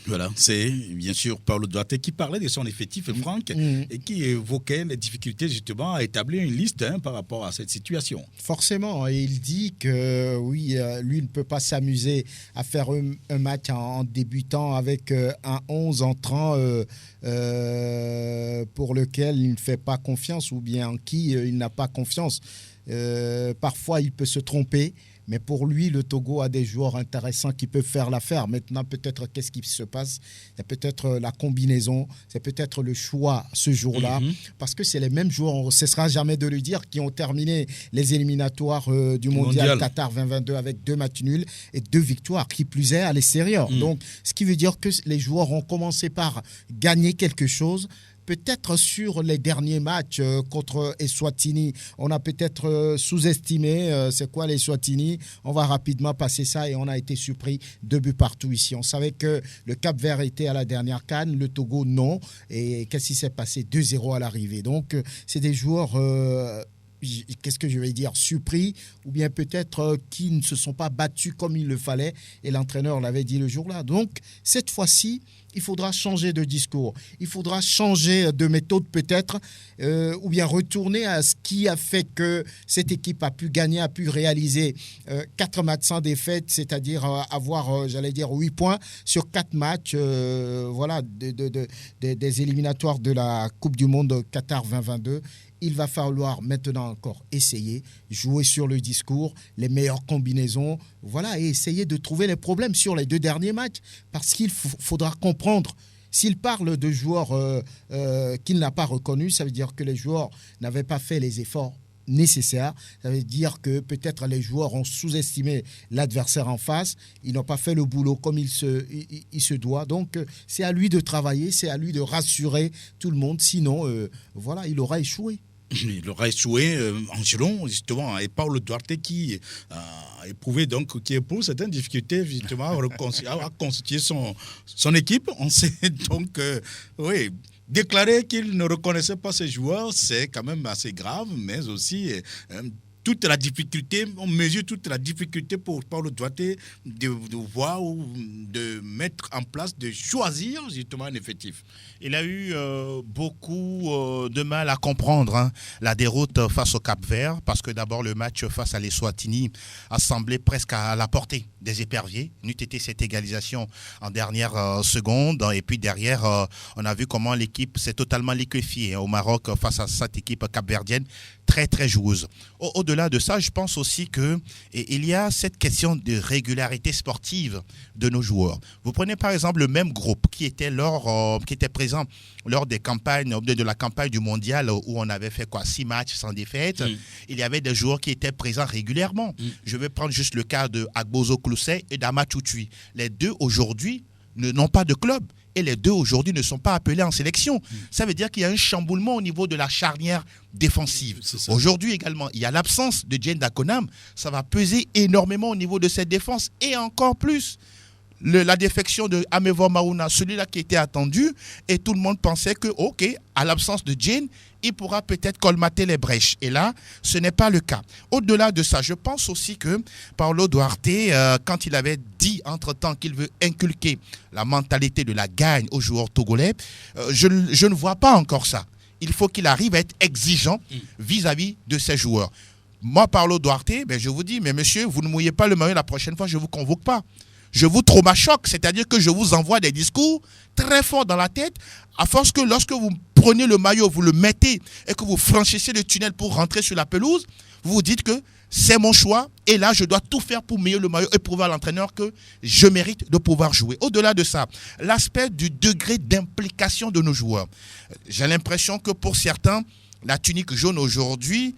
Speaker 2: Voilà, c'est bien sûr Paulo Duarte qui parlait de son effectif, Franck, et qui évoquait les difficultés justement à établir une liste par rapport à cette situation.
Speaker 3: Forcément, et il dit que oui, lui ne peut pas s'amuser à faire un match en débutant avec un 11 entrant pour lequel il ne fait pas confiance ou bien en qui il n'a pas confiance. Parfois, il peut se tromper. Mais pour lui, le Togo a des joueurs intéressants qui peuvent faire l'affaire. Maintenant, peut-être, qu'est-ce qui se passe ? C'est peut-être la combinaison, c'est peut-être le choix ce jour-là. Parce que c'est les mêmes joueurs, on ne cessera jamais de le dire, qui ont terminé les éliminatoires du Mondial Qatar 2022 avec 2 matchs nuls et 2 victoires, qui plus est à l'extérieur. Donc, ce qui veut dire que les joueurs ont commencé par gagner quelque chose. Peut-être sur les derniers matchs contre Eswatini, on a peut-être sous-estimé c'est quoi les Eswatini. On va rapidement passer ça et on a été surpris 2 buts partout ici. On savait que le Cap-Vert était à la dernière CAN, le Togo non. Et qu'est-ce qui s'est passé ? 2-0 à l'arrivée. Donc, c'est des joueurs... qu'est-ce que je vais dire, surpris ou bien peut-être qui ne se sont pas battus comme il le fallait et l'entraîneur l'avait dit le jour-là. Donc, cette fois-ci, il faudra changer de discours, il faudra changer de méthode peut-être ou bien retourner à ce qui a fait que cette équipe a pu gagner, a pu réaliser 4 matchs sans défaite, c'est-à-dire avoir, 8 points sur 4 matchs voilà, des éliminatoires de la Coupe du Monde Qatar 2022. Il va falloir maintenant encore essayer, jouer sur le discours, les meilleures combinaisons, voilà, et essayer de trouver les problèmes sur les 2 derniers matchs. Parce qu'il faudra comprendre, s'il parle de joueurs qu'il n'a pas reconnus, ça veut dire que les joueurs n'avaient pas fait les efforts nécessaires. Ça veut dire que peut-être les joueurs ont sous-estimé l'adversaire en face. Ils n'ont pas fait le boulot comme il se doit. Donc, c'est à lui de travailler, c'est à lui de rassurer tout le monde. Sinon, voilà, il aura échoué.
Speaker 2: Il aura échoué en Giron, justement, et Paulo Duarte qui a éprouvé, donc, qui éprouve certaines difficultés, justement, à constituer son équipe. On sait donc, oui, déclarer qu'il ne reconnaissait pas ses joueurs, c'est quand même assez grave, mais aussi toute la difficulté, on mesure toute la difficulté pour Paulo Duarte de voir ou de mettre en place, de choisir justement un effectif.
Speaker 4: Il a eu beaucoup de mal à comprendre la déroute face au Cap-Vert, parce que d'abord le match face à l'Eswatini a semblé presque à la portée des éperviers. N'eût été cette égalisation en dernière seconde, et puis derrière, on a vu comment l'équipe s'est totalement liquéfiée au Maroc face à cette équipe capverdienne, très très joueuse. Au-delà au-delà de ça, je pense aussi qu'il y a cette question de régularité sportive de nos joueurs. Vous prenez par exemple le même groupe qui était présent lors des campagnes, de la campagne du mondial où on avait fait 6 matchs sans défaite. Il y avait des joueurs qui étaient présents régulièrement. Je vais prendre juste le cas de Agbozo Clousset et d'Ama Tchoutchoui. Les deux aujourd'hui n'ont pas de club. Et les deux aujourd'hui ne sont pas appelés en sélection. Ça veut dire qu'il y a un chamboulement au niveau de la charnière défensive. Aujourd'hui également, il y a l'absence de Dieng Dakonam. Ça va peser énormément au niveau de cette défense. Et encore plus, la défection de Amevo Maouna, celui-là qui était attendu, et tout le monde pensait que, à l'absence de Dieng, il pourra peut-être colmater les brèches. Et là, ce n'est pas le cas. Au-delà de ça, je pense aussi que Paulo Duarte, quand il avait dit entre-temps qu'il veut inculquer la mentalité de la gagne aux joueurs togolais, je ne vois pas encore ça. Il faut qu'il arrive à être exigeant vis-à-vis de ses joueurs. Moi, Paulo Duarte, je vous dis, mais monsieur, vous ne mouillez pas le maillot la prochaine fois, je ne vous convoque pas. Je vous trauma-choque, c'est-à-dire que je vous envoie des discours très forts dans la tête, à force que lorsque vous prenez le maillot, vous le mettez et que vous franchissez le tunnel pour rentrer sur la pelouse, vous vous dites que c'est mon choix et là, je dois tout faire pour mouiller le maillot et prouver à l'entraîneur que je mérite de pouvoir jouer. Au-delà de ça, l'aspect du degré d'implication de nos joueurs. J'ai l'impression que pour certains, la tunique jaune aujourd'hui,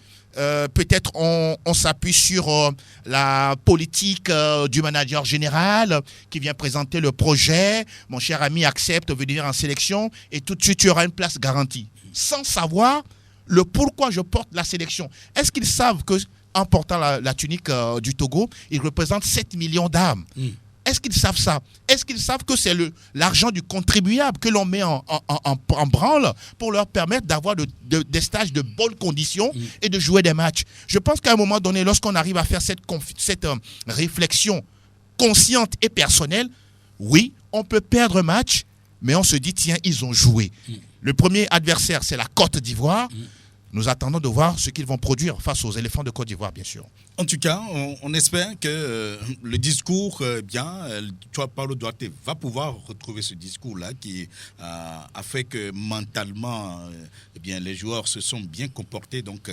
Speaker 4: peut-être on s'appuie sur la politique du manager général qui vient présenter le projet. Mon cher ami accepte de venir en sélection et tout de suite tu auras une place garantie. Sans savoir le pourquoi je porte la sélection. Est-ce qu'ils savent qu'en portant la tunique du Togo, ils représentent 7 millions d'âmes? Est-ce qu'ils savent ça? Est-ce qu'ils savent que c'est l'argent du contribuable que l'on met en branle pour leur permettre d'avoir des stages de bonnes conditions et de jouer des matchs? Je pense qu'à un moment donné, lorsqu'on arrive à faire cette réflexion consciente et personnelle, oui, on peut perdre un match, mais on se dit, tiens, ils ont joué. Le premier adversaire, c'est la Côte d'Ivoire. Nous attendons de voir ce qu'ils vont produire face aux éléphants de Côte d'Ivoire, bien sûr.
Speaker 2: En tout cas, on espère que le discours, Paulo Duarte va pouvoir retrouver ce discours-là qui a fait que mentalement, les joueurs se sont bien comportés donc,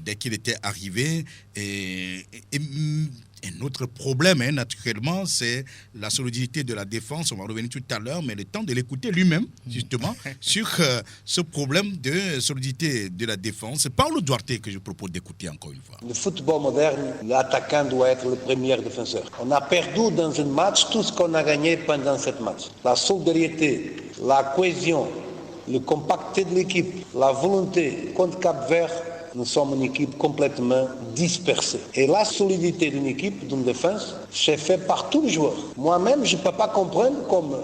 Speaker 2: dès qu'il était arrivé. Et un autre problème, naturellement, c'est la solidité de la défense. On va revenir tout à l'heure, mais le temps de l'écouter lui-même, justement, sur ce problème de solidité de la défense. C'est Paulo Duarte que je propose d'écouter encore une fois.
Speaker 1: Le football moderne, l'attaquant doit être le premier défenseur. On a perdu dans un match tout ce qu'on a gagné pendant ce match. La solidarité, la cohésion, le compacté de l'équipe, la volonté contre Cap-Vert. Nous sommes une équipe complètement dispersée. Et la solidité d'une équipe, d'une défense, c'est fait par tous les joueurs. Moi-même, je ne peux pas comprendre comme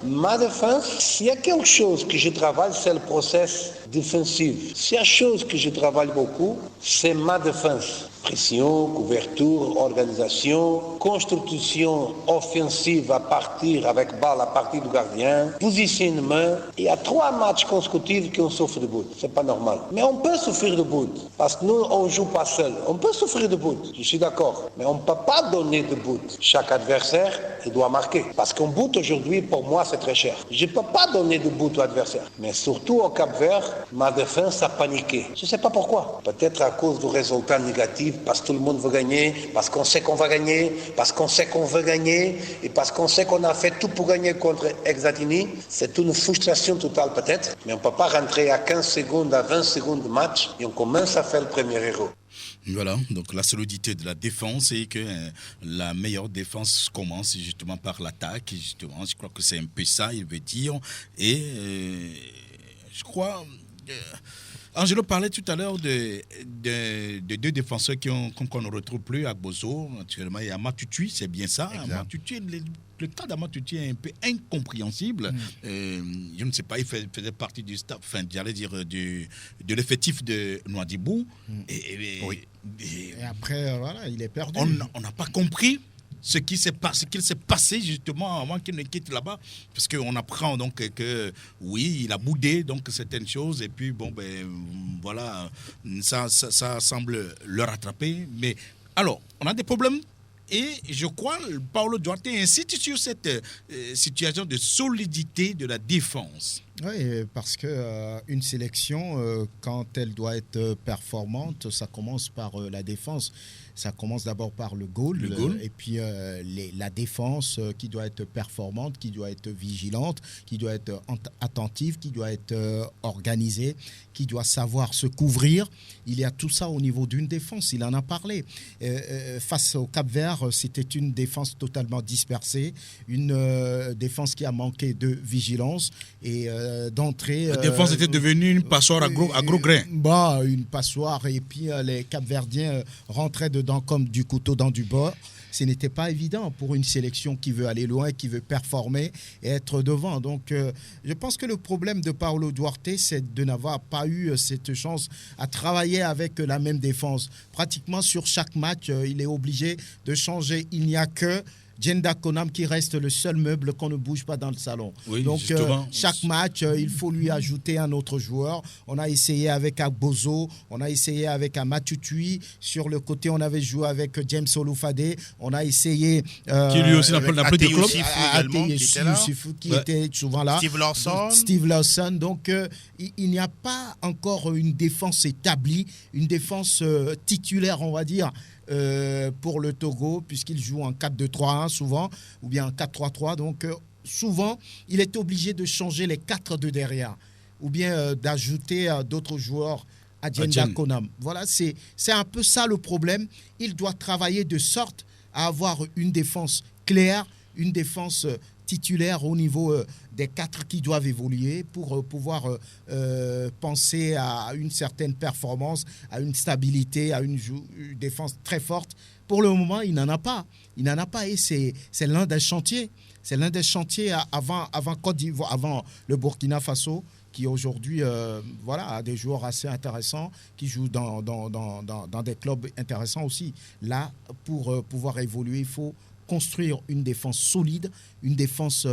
Speaker 1: ma défense, s'il y a quelque chose que je travaille, c'est le process défensif. S'il y a quelque chose que je travaille beaucoup, c'est ma défense. Pression, couverture, organisation, construction offensive à partir avec balle à partir du gardien, positionnement. Il y a 3 matchs consécutifs qu'on souffre de but. C'est pas normal. Mais on peut souffrir de but parce que nous, on joue pas seul. On peut souffrir de but, je suis d'accord. Mais on ne peut pas donner de but. Chaque adversaire, il doit marquer. Parce qu'un but aujourd'hui, pour moi, c'est très cher. Je ne peux pas donner de but au adversaire. Mais surtout au Cap-Vert, ma défense a paniqué. Je ne sais pas pourquoi. Peut-être à cause du résultat négatif. Parce que tout le monde veut gagner, parce qu'on sait qu'on va gagner, parce qu'on sait qu'on veut gagner, et parce qu'on sait qu'on a fait tout pour gagner contre Exatini. C'est une frustration totale peut-être, mais on ne peut pas rentrer à 15 secondes, à 20 secondes de match, et on commence à faire le premier héros.
Speaker 2: Voilà, donc la solidité de la défense et que la meilleure défense commence justement par l'attaque. Justement, je crois que c'est un peu ça, il veut dire. Et je crois... Angelo parlait tout à l'heure de 2 défenseurs qu'on ne retrouve plus à Bozo. Naturellement, il y a Ama Tchoutchoui, c'est bien ça. Tchoutchoui, le cas d'Ama Tchoutchoui est un peu incompréhensible. Je ne sais pas, il faisait partie du staff, j'allais dire, de l'effectif de Nouadhibou. Et
Speaker 3: après, voilà, il est perdu.
Speaker 2: On n'a pas compris ce qu'il s'est passé justement avant qu'il ne quitte là-bas, parce qu'on apprend donc que oui, il a boudé donc certaines choses et puis voilà, ça semble le rattraper. Mais alors, on a des problèmes et je crois Paulo Duarte insiste sur cette situation de solidité de la défense.
Speaker 3: Oui, parce que une sélection, quand elle doit être performante, ça commence par la défense. Ça commence d'abord par le goal. Et puis la défense qui doit être performante, qui doit être vigilante, qui doit être attentive, qui doit être organisée, qui doit savoir se couvrir. Il y a tout ça au niveau d'une défense, il en a parlé. Face au Cap-Vert, c'était une défense totalement dispersée, une défense qui a manqué de vigilance et d'entrée.
Speaker 2: La défense était devenue une passoire à gros grains.
Speaker 3: Une passoire, et puis les Cap-Verdiens rentraient dedans comme du couteau dans du beurre. Ce n'était pas évident pour une sélection qui veut aller loin, qui veut performer et être devant. Donc, je pense que le problème de Paulo Duarte, c'est de n'avoir pas eu cette chance à travailler avec la même défense. Pratiquement sur chaque match, il est obligé de changer. Il n'y a que Djenda Konam qui reste le seul meuble qu'on ne bouge pas dans le salon.
Speaker 2: Oui,
Speaker 3: donc chaque match, il faut lui ajouter un autre joueur. On a essayé avec Agbozo, on a essayé avec Amatutui. Sur le côté, on avait joué avec James Olufade. On a essayé...
Speaker 2: qui lui aussi n'a plus de club.
Speaker 3: Qui était souvent là.
Speaker 4: Steve
Speaker 3: Lawson. Donc, il n'y a pas encore une défense établie, une défense titulaire, on va dire, pour le Togo, puisqu'il joue en 4-2-3-1 souvent, ou bien en 4-3-3. Donc, souvent, il est obligé de changer les 4 de derrière, ou bien d'ajouter d'autres joueurs à Djenda Konam. Voilà, c'est un peu ça le problème. Il doit travailler de sorte à avoir une défense claire, une défense titulaire au niveau des 4 qui doivent évoluer pour pouvoir penser à une certaine performance, à une stabilité, à une défense très forte. Pour le moment, il n'en a pas. Il n'en a pas et c'est l'un des chantiers. C'est l'un des chantiers avant Côte d'Ivoire, avant le Burkina Faso, qui aujourd'hui a des joueurs assez intéressants, qui jouent dans des clubs intéressants aussi. Là, pour pouvoir évoluer, il faut construire une défense solide, une défense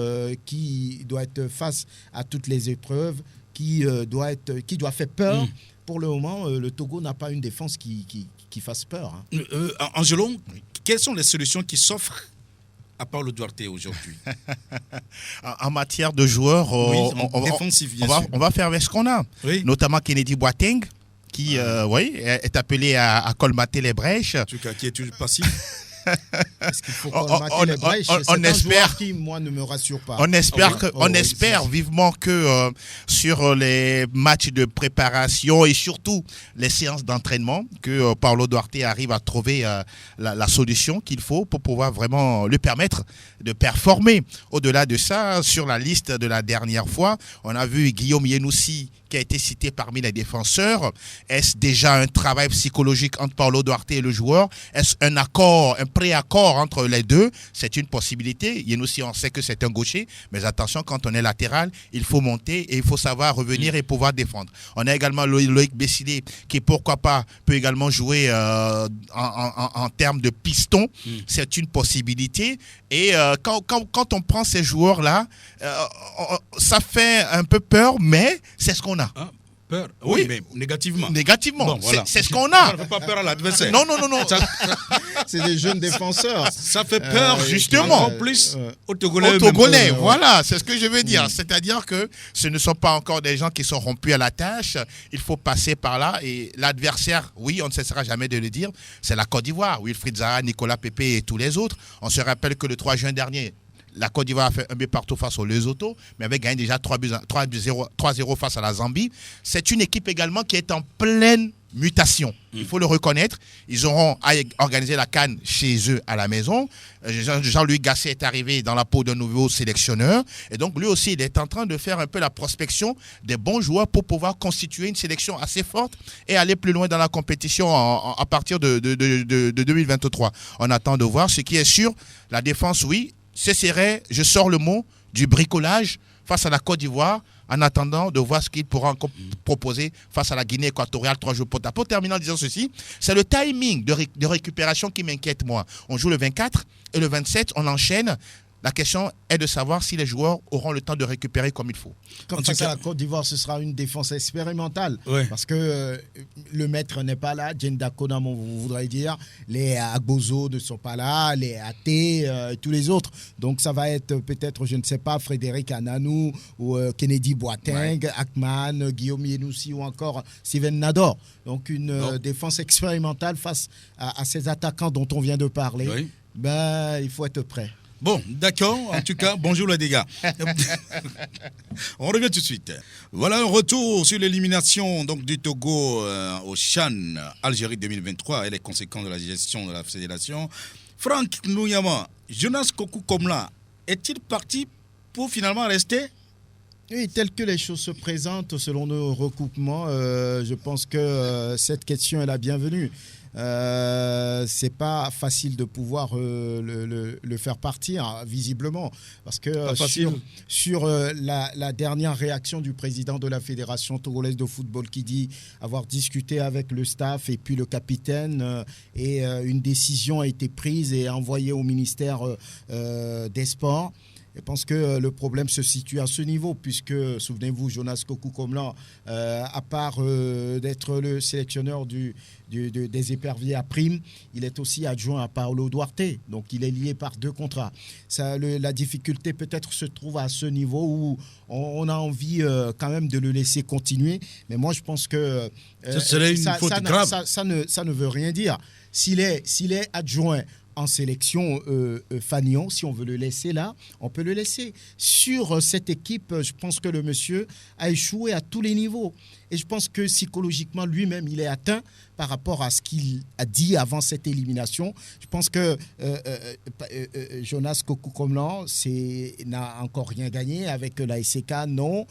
Speaker 3: qui doit être face à toutes les épreuves, qui doit faire peur. Pour le moment, le Togo n'a pas une défense qui fasse peur.
Speaker 2: Angelo, quelles sont les solutions qui s'offrent à Paulo Duarte aujourd'hui?
Speaker 4: En matière de joueurs, on va faire avec ce qu'on a. Oui. Notamment Kennedy Boateng, qui est appelé à colmater les brèches.
Speaker 2: Qui est toujours passif.
Speaker 3: Est-ce qu'il faut colmater les brèches? C'est un joueur qui, moi, ne me rassure pas.
Speaker 4: On espère vivement que sur les matchs de préparation et surtout les séances d'entraînement, que Paulo Duarte arrive à trouver la solution qu'il faut pour pouvoir vraiment lui permettre de performer. Au-delà de ça, sur la liste de la dernière fois, on a vu Guillaume Yenoussi qui a été cité parmi les défenseurs. Est-ce déjà un travail psychologique entre Paulo Duarte et le joueur? Est-ce un pré-accord entre les deux? C'est une possibilité. Yenoussi, on sait que c'est un gaucher, mais attention, quand on est latéral, il faut monter et il faut savoir revenir et pouvoir défendre. On a également Loïc Bessilé qui, pourquoi pas, peut également jouer en termes de piston. C'est une possibilité. Et quand on prend ces joueurs-là, ça fait un peu peur, mais c'est ce qu'on a.
Speaker 2: Peur. Oui, mais négativement.
Speaker 4: Bon, voilà. C'est ce qu'on a.
Speaker 2: Ça ne fait pas peur à l'adversaire.
Speaker 4: Non.
Speaker 3: C'est des jeunes défenseurs.
Speaker 2: Ça fait peur,
Speaker 4: justement.
Speaker 2: En plus, aux Togolais.
Speaker 4: Voilà, c'est ce que je veux dire. C'est-à-dire que ce ne sont pas encore des gens qui sont rompus à la tâche. Il faut passer par là. Et l'adversaire, oui, on ne cessera jamais de le dire, c'est la Côte d'Ivoire. Wilfried Zaha, Nicolas Pepe et tous les autres. On se rappelle que le 3 juin dernier, la Côte d'Ivoire a fait un but partout face au Lesotho, mais avait gagné déjà 3-0 face à la Zambie. C'est une équipe également qui est en pleine mutation. Il faut le reconnaître. Ils auront à organiser la CAN chez eux à la maison. Jean-Louis Gasset est arrivé dans la peau d'un nouveau sélectionneur. Et donc, lui aussi, il est en train de faire un peu la prospection des bons joueurs pour pouvoir constituer une sélection assez forte et aller plus loin dans la compétition à partir de 2023. On attend de voir. Ce qui est sûr, la défense, oui, ce serait, je sors le mot, du bricolage face à la Côte d'Ivoire en attendant de voir ce qu'il pourra proposer face à la Guinée équatoriale 3 jours pour tard. Pour terminer en disant ceci, c'est le timing de récupération qui m'inquiète moi. On joue le 24 et le 27, on enchaîne La question est de savoir si les joueurs auront le temps de récupérer comme il faut.
Speaker 3: Comme face à la Côte d'Ivoire, ce sera une défense expérimentale.
Speaker 2: Ouais.
Speaker 3: Parce que le maître n'est pas là. Jenda Konam, vous voudrez dire. Les Agbozo ne sont pas là. Les Até, tous les autres. Donc ça va être peut-être, je ne sais pas, Frédéric Ananou ou Kennedy Boateng, Akman, Guillaume Yenoussi ou encore Steven Nador. Donc une défense expérimentale face à ces attaquants dont on vient de parler.
Speaker 2: Oui.
Speaker 3: Ben, il faut être prêt.
Speaker 2: Bon, d'accord. En tout cas, bonjour les dégâts. On revient tout de suite. Voilà un retour sur l'élimination donc, du Togo au CHAN Algérie 2023 et les conséquences de la gestion de la fédération. Franck Ndouyama, Jonas Kokou Komla, est-il parti pour finalement rester ?
Speaker 3: Oui, tel que les choses se présentent selon nos recoupements, je pense que cette question est la bienvenue. C'est pas facile de pouvoir le faire partir visiblement parce que sur la dernière réaction du président de la Fédération togolaise de football qui dit avoir discuté avec le staff et puis le capitaine et une décision a été prise et envoyée au ministère des Sports. Je pense que le problème se situe à ce niveau, puisque, souvenez-vous, Jonas Kokou Komla, à part d'être le sélectionneur des éperviers à prime, il est aussi adjoint à Paolo Duarte. Donc, il est lié par 2 contrats. La difficulté peut-être se trouve à ce niveau où on a envie quand même de le laisser continuer. Mais moi, je pense que
Speaker 2: ce serait une faute grave.
Speaker 3: Ça ne veut rien dire. S'il est adjoint en sélection Fagnon, si on veut le laisser là, on peut le laisser. Sur cette équipe, je pense que le monsieur a échoué à tous les niveaux. Et je pense que psychologiquement, lui-même, il est atteint par rapport à ce qu'il a dit avant cette élimination. Je pense que Jonas Kokou Komla n'a encore rien gagné avec la SK, non.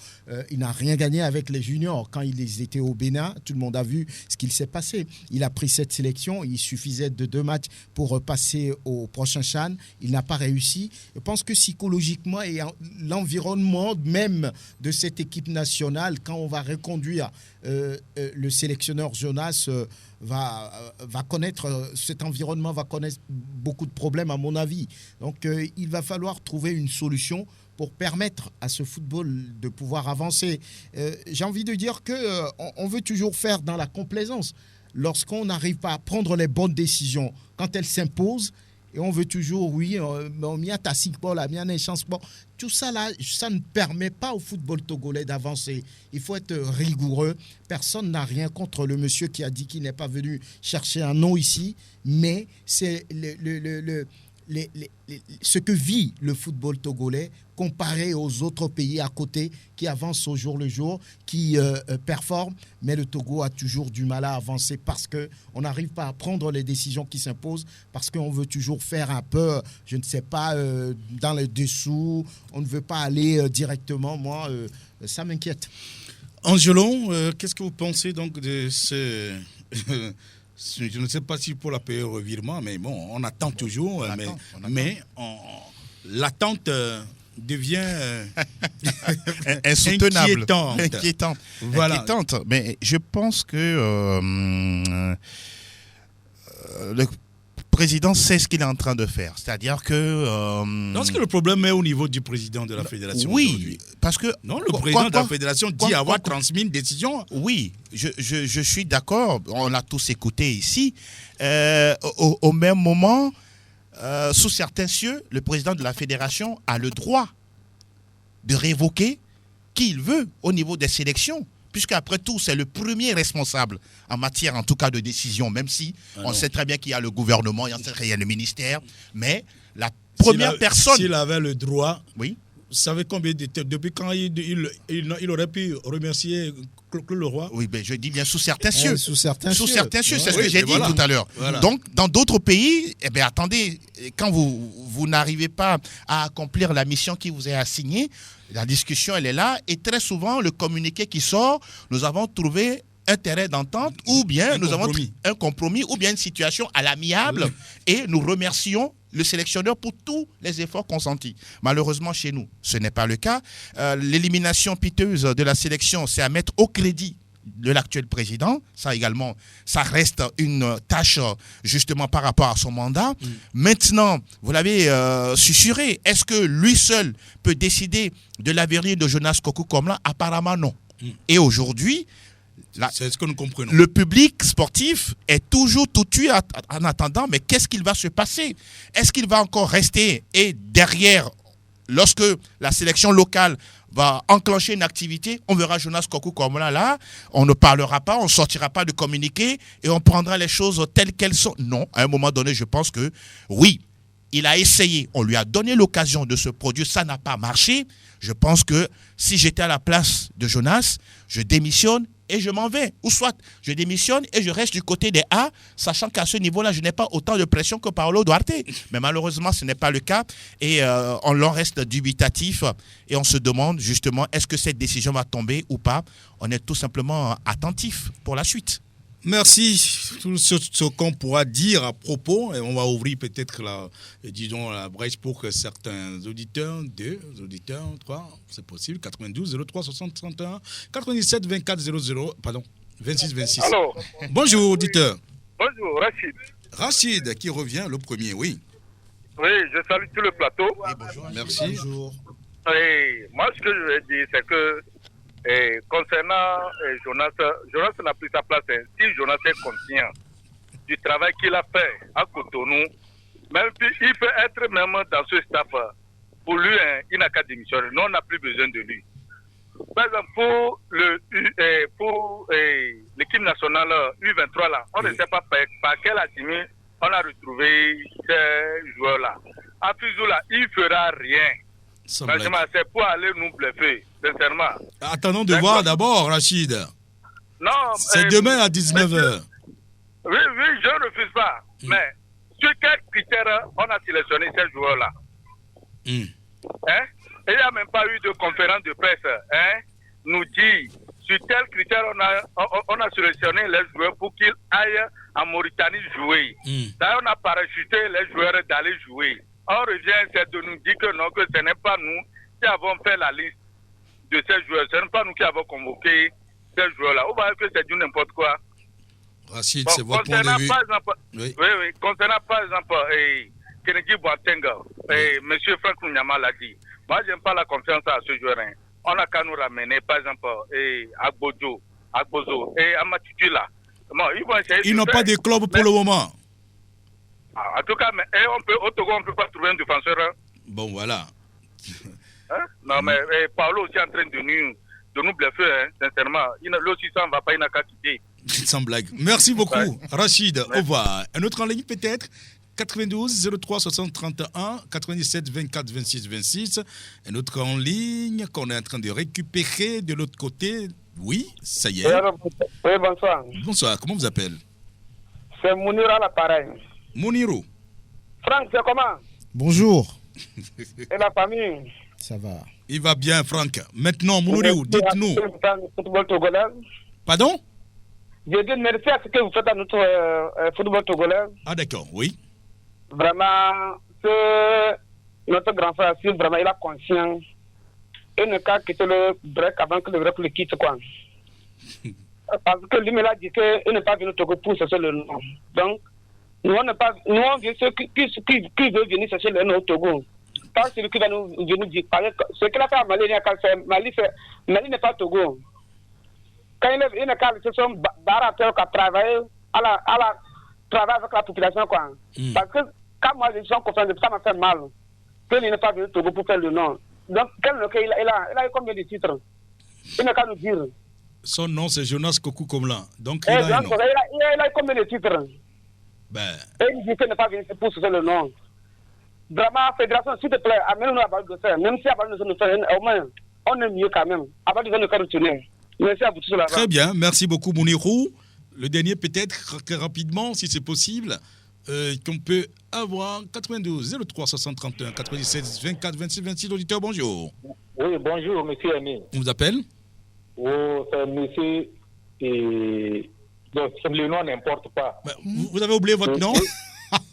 Speaker 3: Il n'a rien gagné avec les juniors. Quand ils étaient au Bénin, tout le monde a vu ce qu'il s'est passé. Il a pris cette sélection, il suffisait de 2 matchs pour passer au prochain CHAN. Il n'a pas réussi. Je pense que psychologiquement et l'environnement même de cette équipe nationale, quand on va reconduire le sélectionneur Jonas va connaître, cet environnement va connaître beaucoup de problèmes à mon avis. Donc il va falloir trouver une solution pour permettre à ce football de pouvoir avancer. J'ai envie de dire qu'on veut toujours faire dans la complaisance. Lorsqu'on n'arrive pas à prendre les bonnes décisions, quand elles s'imposent, et on veut toujours, on m'y a tassé, on a chance. Tout ça, là, ça ne permet pas au football togolais d'avancer. Il faut être rigoureux. Personne n'a rien contre le monsieur qui a dit qu'il n'est pas venu chercher un nom ici, mais c'est ce que vit le football togolais comparé aux autres pays à côté qui avancent au jour le jour, qui performent, mais le Togo a toujours du mal à avancer parce qu'on n'arrive pas à prendre les décisions qui s'imposent, parce qu'on veut toujours faire un peu, je ne sais pas, dans les dessous, on ne veut pas aller directement. Moi, ça m'inquiète.
Speaker 2: Angelon, qu'est-ce que vous pensez donc de ce... Je ne sais pas si pour la payer revirement, mais bon, on attend toujours. Mais l'attente devient
Speaker 4: insoutenable,
Speaker 2: inquiétante. Voilà.
Speaker 4: Inquiétante. Mais je pense que le président sait ce qu'il est en train de faire. C'est-à-dire que...
Speaker 2: Est-ce que le problème est au niveau du président de la fédération aujourd'hui ?
Speaker 4: Parce que...
Speaker 2: Non, le président de la fédération dit avoir transmis une décision.
Speaker 4: Oui, je suis d'accord. On l'a tous écouté ici. Au même moment, sous certains cieux, le président de la fédération a le droit de révoquer qui il veut au niveau des sélections. Puisqu'après tout, c'est le premier responsable en matière, en tout cas, de décision, même si on sait très bien qu'il y a le gouvernement, il y a le ministère, mais la première personne...
Speaker 2: S'il avait le droit,
Speaker 4: oui.
Speaker 2: Vous savez combien depuis quand il aurait pu remercier Claude Leroy?
Speaker 4: Oui, ben je dis bien sous certains cieux.
Speaker 3: Sous certains cieux,
Speaker 4: c'est ce que j'ai dit tout à l'heure. Voilà. Donc, dans d'autres pays, attendez, quand vous n'arrivez pas à accomplir la mission qui vous est assignée, la discussion, elle est là. Et très souvent, le communiqué qui sort, nous avons trouvé un terrain d'entente ou bien avons un compromis ou bien une situation à l'amiable et nous remercions le sélectionneur pour tous les efforts consentis. Malheureusement, chez nous, ce n'est pas le cas. L'élimination piteuse de la sélection, c'est à mettre au crédit de l'actuel président. Ça également, ça reste une tâche justement par rapport à son mandat. Maintenant, vous l'avez susurré, est-ce que lui seul peut décider de l'avenir de Jonas Kokou Komla? Apparemment non. Et aujourd'hui,
Speaker 2: c'est ce que nous comprenons.
Speaker 4: Le public sportif est toujours tout tué en attendant, mais qu'est-ce qu'il va se passer? Est-ce qu'il va encore rester et derrière, lorsque la sélection locale va enclencher une activité, on verra Jonas Kokou Komla là, on ne parlera pas, on ne sortira pas de communiqué et on prendra les choses telles qu'elles sont. Non, à un moment donné, je pense que oui, il a essayé, on lui a donné l'occasion de se produire, ça n'a pas marché. Je pense que si j'étais à la place de Jonas, je démissionne et je m'en vais. Ou soit je démissionne et je reste du côté des A, sachant qu'à ce niveau-là, je n'ai pas autant de pression que Paolo Duarte. Mais malheureusement, ce n'est pas le cas. Et on en reste dubitatif. Et on se demande justement, est-ce que cette décision va tomber ou pas? On est tout simplement attentif pour la suite.
Speaker 2: Merci. Tout ce qu'on pourra dire à propos, et on va ouvrir peut-être la brèche pour que certains auditeurs, 2 auditeurs, 3, c'est possible, 92 03 60 31, 97 24 00, pardon, 26 26.
Speaker 5: Alors,
Speaker 2: bonjour auditeur.
Speaker 5: Bonjour, Rachid.
Speaker 2: Rachid qui revient le premier, oui.
Speaker 5: Oui, je salue tout le plateau.
Speaker 2: Oui, bonjour. Merci. Bonjour.
Speaker 5: Et moi, ce que je veux dire, c'est que concernant Jonas n'a plus sa place. Si Jonas est conscient du travail qu'il a fait à Cotonou, même il peut être même dans ce staff. Pour lui, il n'a qu'à démissionner. Nous, on n'a plus besoin de lui. Par exemple, pour l'équipe nationale U23, là, on ne sait pas par quel atime on a retrouvé ces joueurs-là. À Fizoula, il ne fera rien. Franchement, c'est pour aller nous bluffer, sincèrement.
Speaker 2: Attendons de voir d'abord, Rachid.
Speaker 5: Non,
Speaker 2: c'est demain à 19h.
Speaker 5: Oui, je ne refuse pas. Mais sur quels critères on a sélectionné ces joueurs-là? Il n'y a même pas eu de conférence de presse. Nous dit sur quels critères on a sélectionné les joueurs pour qu'ils aillent en Mauritanie jouer. D'ailleurs, on a parachuté les joueurs d'aller jouer. On revient, c'est de nous dire que non, que ce n'est pas nous qui avons fait la liste de ces joueurs. Ce n'est pas nous qui avons convoqué ces joueurs-là. Vous voyez que c'est du n'importe quoi.
Speaker 2: Rachid, c'est votre point de vue.
Speaker 5: Oui. Concernant par exemple Kennedy Boateng, M. Franck Nyama l'a dit. Moi, je n'aime pas la confiance à ce joueur. On n'a qu'à nous ramener, par exemple, Agbozo et Amatutula. Bon,
Speaker 2: ils n'ont pas de club pour le moment.
Speaker 5: En tout cas, au Togo, on ne peut pas trouver un défenseur.
Speaker 2: Bon, voilà.
Speaker 5: Non, mais Paolo aussi est en train de nous bluffer, sincèrement. Lui aussi, ça ne va pas, il n'a qu'à quitter.
Speaker 2: Sans blague. Merci beaucoup, Rachid. Au revoir. Un autre en ligne peut-être 92 03 60 31 97 24 26 26. Un autre en ligne qu'on est en train de récupérer de l'autre côté. Oui, ça y est.
Speaker 6: Oui, bonsoir.
Speaker 2: Bonsoir, comment vous appelez?
Speaker 6: C'est Mounir à l'appareil.
Speaker 2: Mounirou.
Speaker 6: Franck, c'est comment?
Speaker 3: Bonjour.
Speaker 6: Et la famille?
Speaker 3: Ça va.
Speaker 2: Il va bien, Franck. Maintenant, Mounirou, dites-nous.
Speaker 6: Football togolais.
Speaker 2: Pardon?
Speaker 6: Je dis merci à ce que vous faites à notre football togolais.
Speaker 2: Ah, d'accord, oui.
Speaker 6: Vraiment, notre grand frère, vraiment, il a conscience. Il ne peut quitter le break avant que le break le quitte, quoi. Parce que lui, il a dit qu'il n'est pas venu au Togo pour chercher le nom. Donc, nous, on vient ceux qui veulent venir chercher le nom au Togo. Pas celui qui va nous dire. Ce qu'il a fait à Mali, il n'a qu'à le faire. Mali n'est pas Togo. Quand il n'a qu'à laisser son barateur qui a travaillé travailler avec la population, quoi. Parce que quand moi, les gens comprennent, ça m'a fait mal. Qu'il n'est pas venu au Togo pour faire le nom. Donc, il a eu combien de titres? Il n'a qu'à nous dire.
Speaker 2: Son nom, c'est Jonas Kokou Komla. Donc,
Speaker 6: il a eu combien de titres? Et il dit qu'il n'est pas venu pour se faire le nom. Vraiment, fédération, s'il te plaît, amène-nous à Val de Fer. Même si à Val de Fer, nous faisons au moins, on est mieux quand même. Avant de nous faire retourner. Merci à vous tous.
Speaker 2: Très bien, merci beaucoup, Mounirou. Le dernier, peut-être, très rapidement, si c'est possible, qu'on peut avoir 92 03 60 31 97 24 26 26. Auditeur, bonjour.
Speaker 7: Oui, bonjour, monsieur Aimé.
Speaker 2: On vous appelle?
Speaker 7: Oh, c'est monsieur. Donc, le nom n'importe pas.
Speaker 2: Vous avez oublié votre nom?
Speaker 7: Non,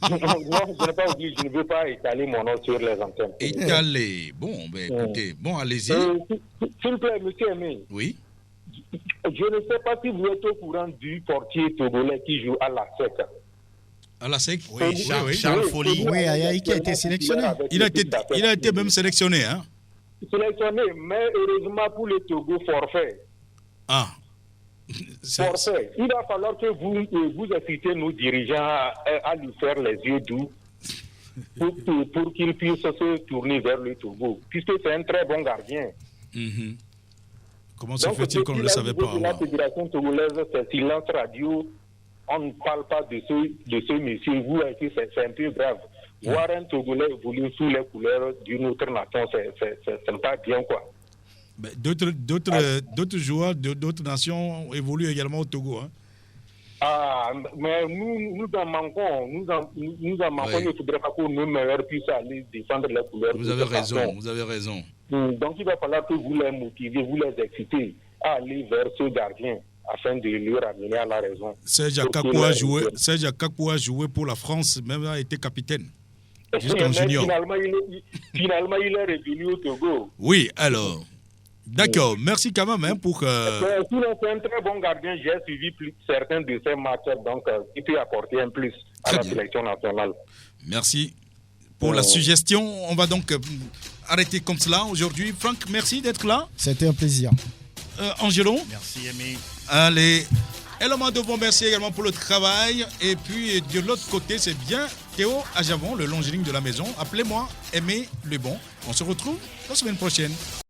Speaker 7: je n'ai pas oublié, je ne veux pas étaler mon nom sur les antennes.
Speaker 2: Étaler. Bon, écoutez, bon, allez-y.
Speaker 7: S'il vous plaît, monsieur Aimé.
Speaker 2: Oui.
Speaker 7: Je ne sais pas si vous êtes au courant du portier togolais qui joue à la SEC.
Speaker 2: À la SEC?
Speaker 4: Oui, Charles Folly.
Speaker 3: Oui, Ayaï qui a été sélectionné.
Speaker 2: Il a été même sélectionné, hein?
Speaker 7: Sélectionné, mais heureusement pour le Togo, forfait.
Speaker 2: Ah.
Speaker 7: Forfait. Il va falloir que vous incitez nos dirigeants à lui faire les yeux doux pour qu'il puisse se tourner vers le Togo, puisque c'est un très bon gardien.
Speaker 2: Comment se fait-il qu'on ne le savait pas?
Speaker 7: La fédération togolaise, c'est silence radio. On ne parle pas de ce monsieur. Vous, c'est un peu grave. Voir un Togolais évoluer sous les couleurs d'une autre nation, c'est pas bien, quoi.
Speaker 2: D'autres joueurs d'autres nations évoluent également au Togo, hein?
Speaker 7: Ah, mais nous en manquons. Nous en manquons. Il ne faudrait pas que nos meilleurs puissent aller défendre les couleurs.
Speaker 2: Vous avez raison.
Speaker 7: Donc, il va falloir que vous les motivez, vous les excitez à aller vers ce gardien afin de lui ramener à la raison.
Speaker 2: Serge Akakou a joué pour la France, même a été capitaine. Jusqu'en junior.
Speaker 7: Finalement, il est revenu au Togo.
Speaker 2: Oui, alors. D'accord, merci quand même, hein, pour...
Speaker 7: Sinon, c'est un très bon gardien. J'ai suivi certains de ses matchs, donc il peut apporter un plus à la sélection nationale.
Speaker 2: Merci pour la suggestion. On va donc arrêter comme cela aujourd'hui. Franck, merci d'être là.
Speaker 3: C'était un plaisir.
Speaker 2: Angelo.
Speaker 4: Merci, Aimé.
Speaker 2: Allez. Et le Mandevon, merci également pour le travail. Et puis, de l'autre côté, c'est bien Théo Ajavon, le longiligne de la maison. Appelez-moi Aimé Lebon. On se retrouve la semaine prochaine.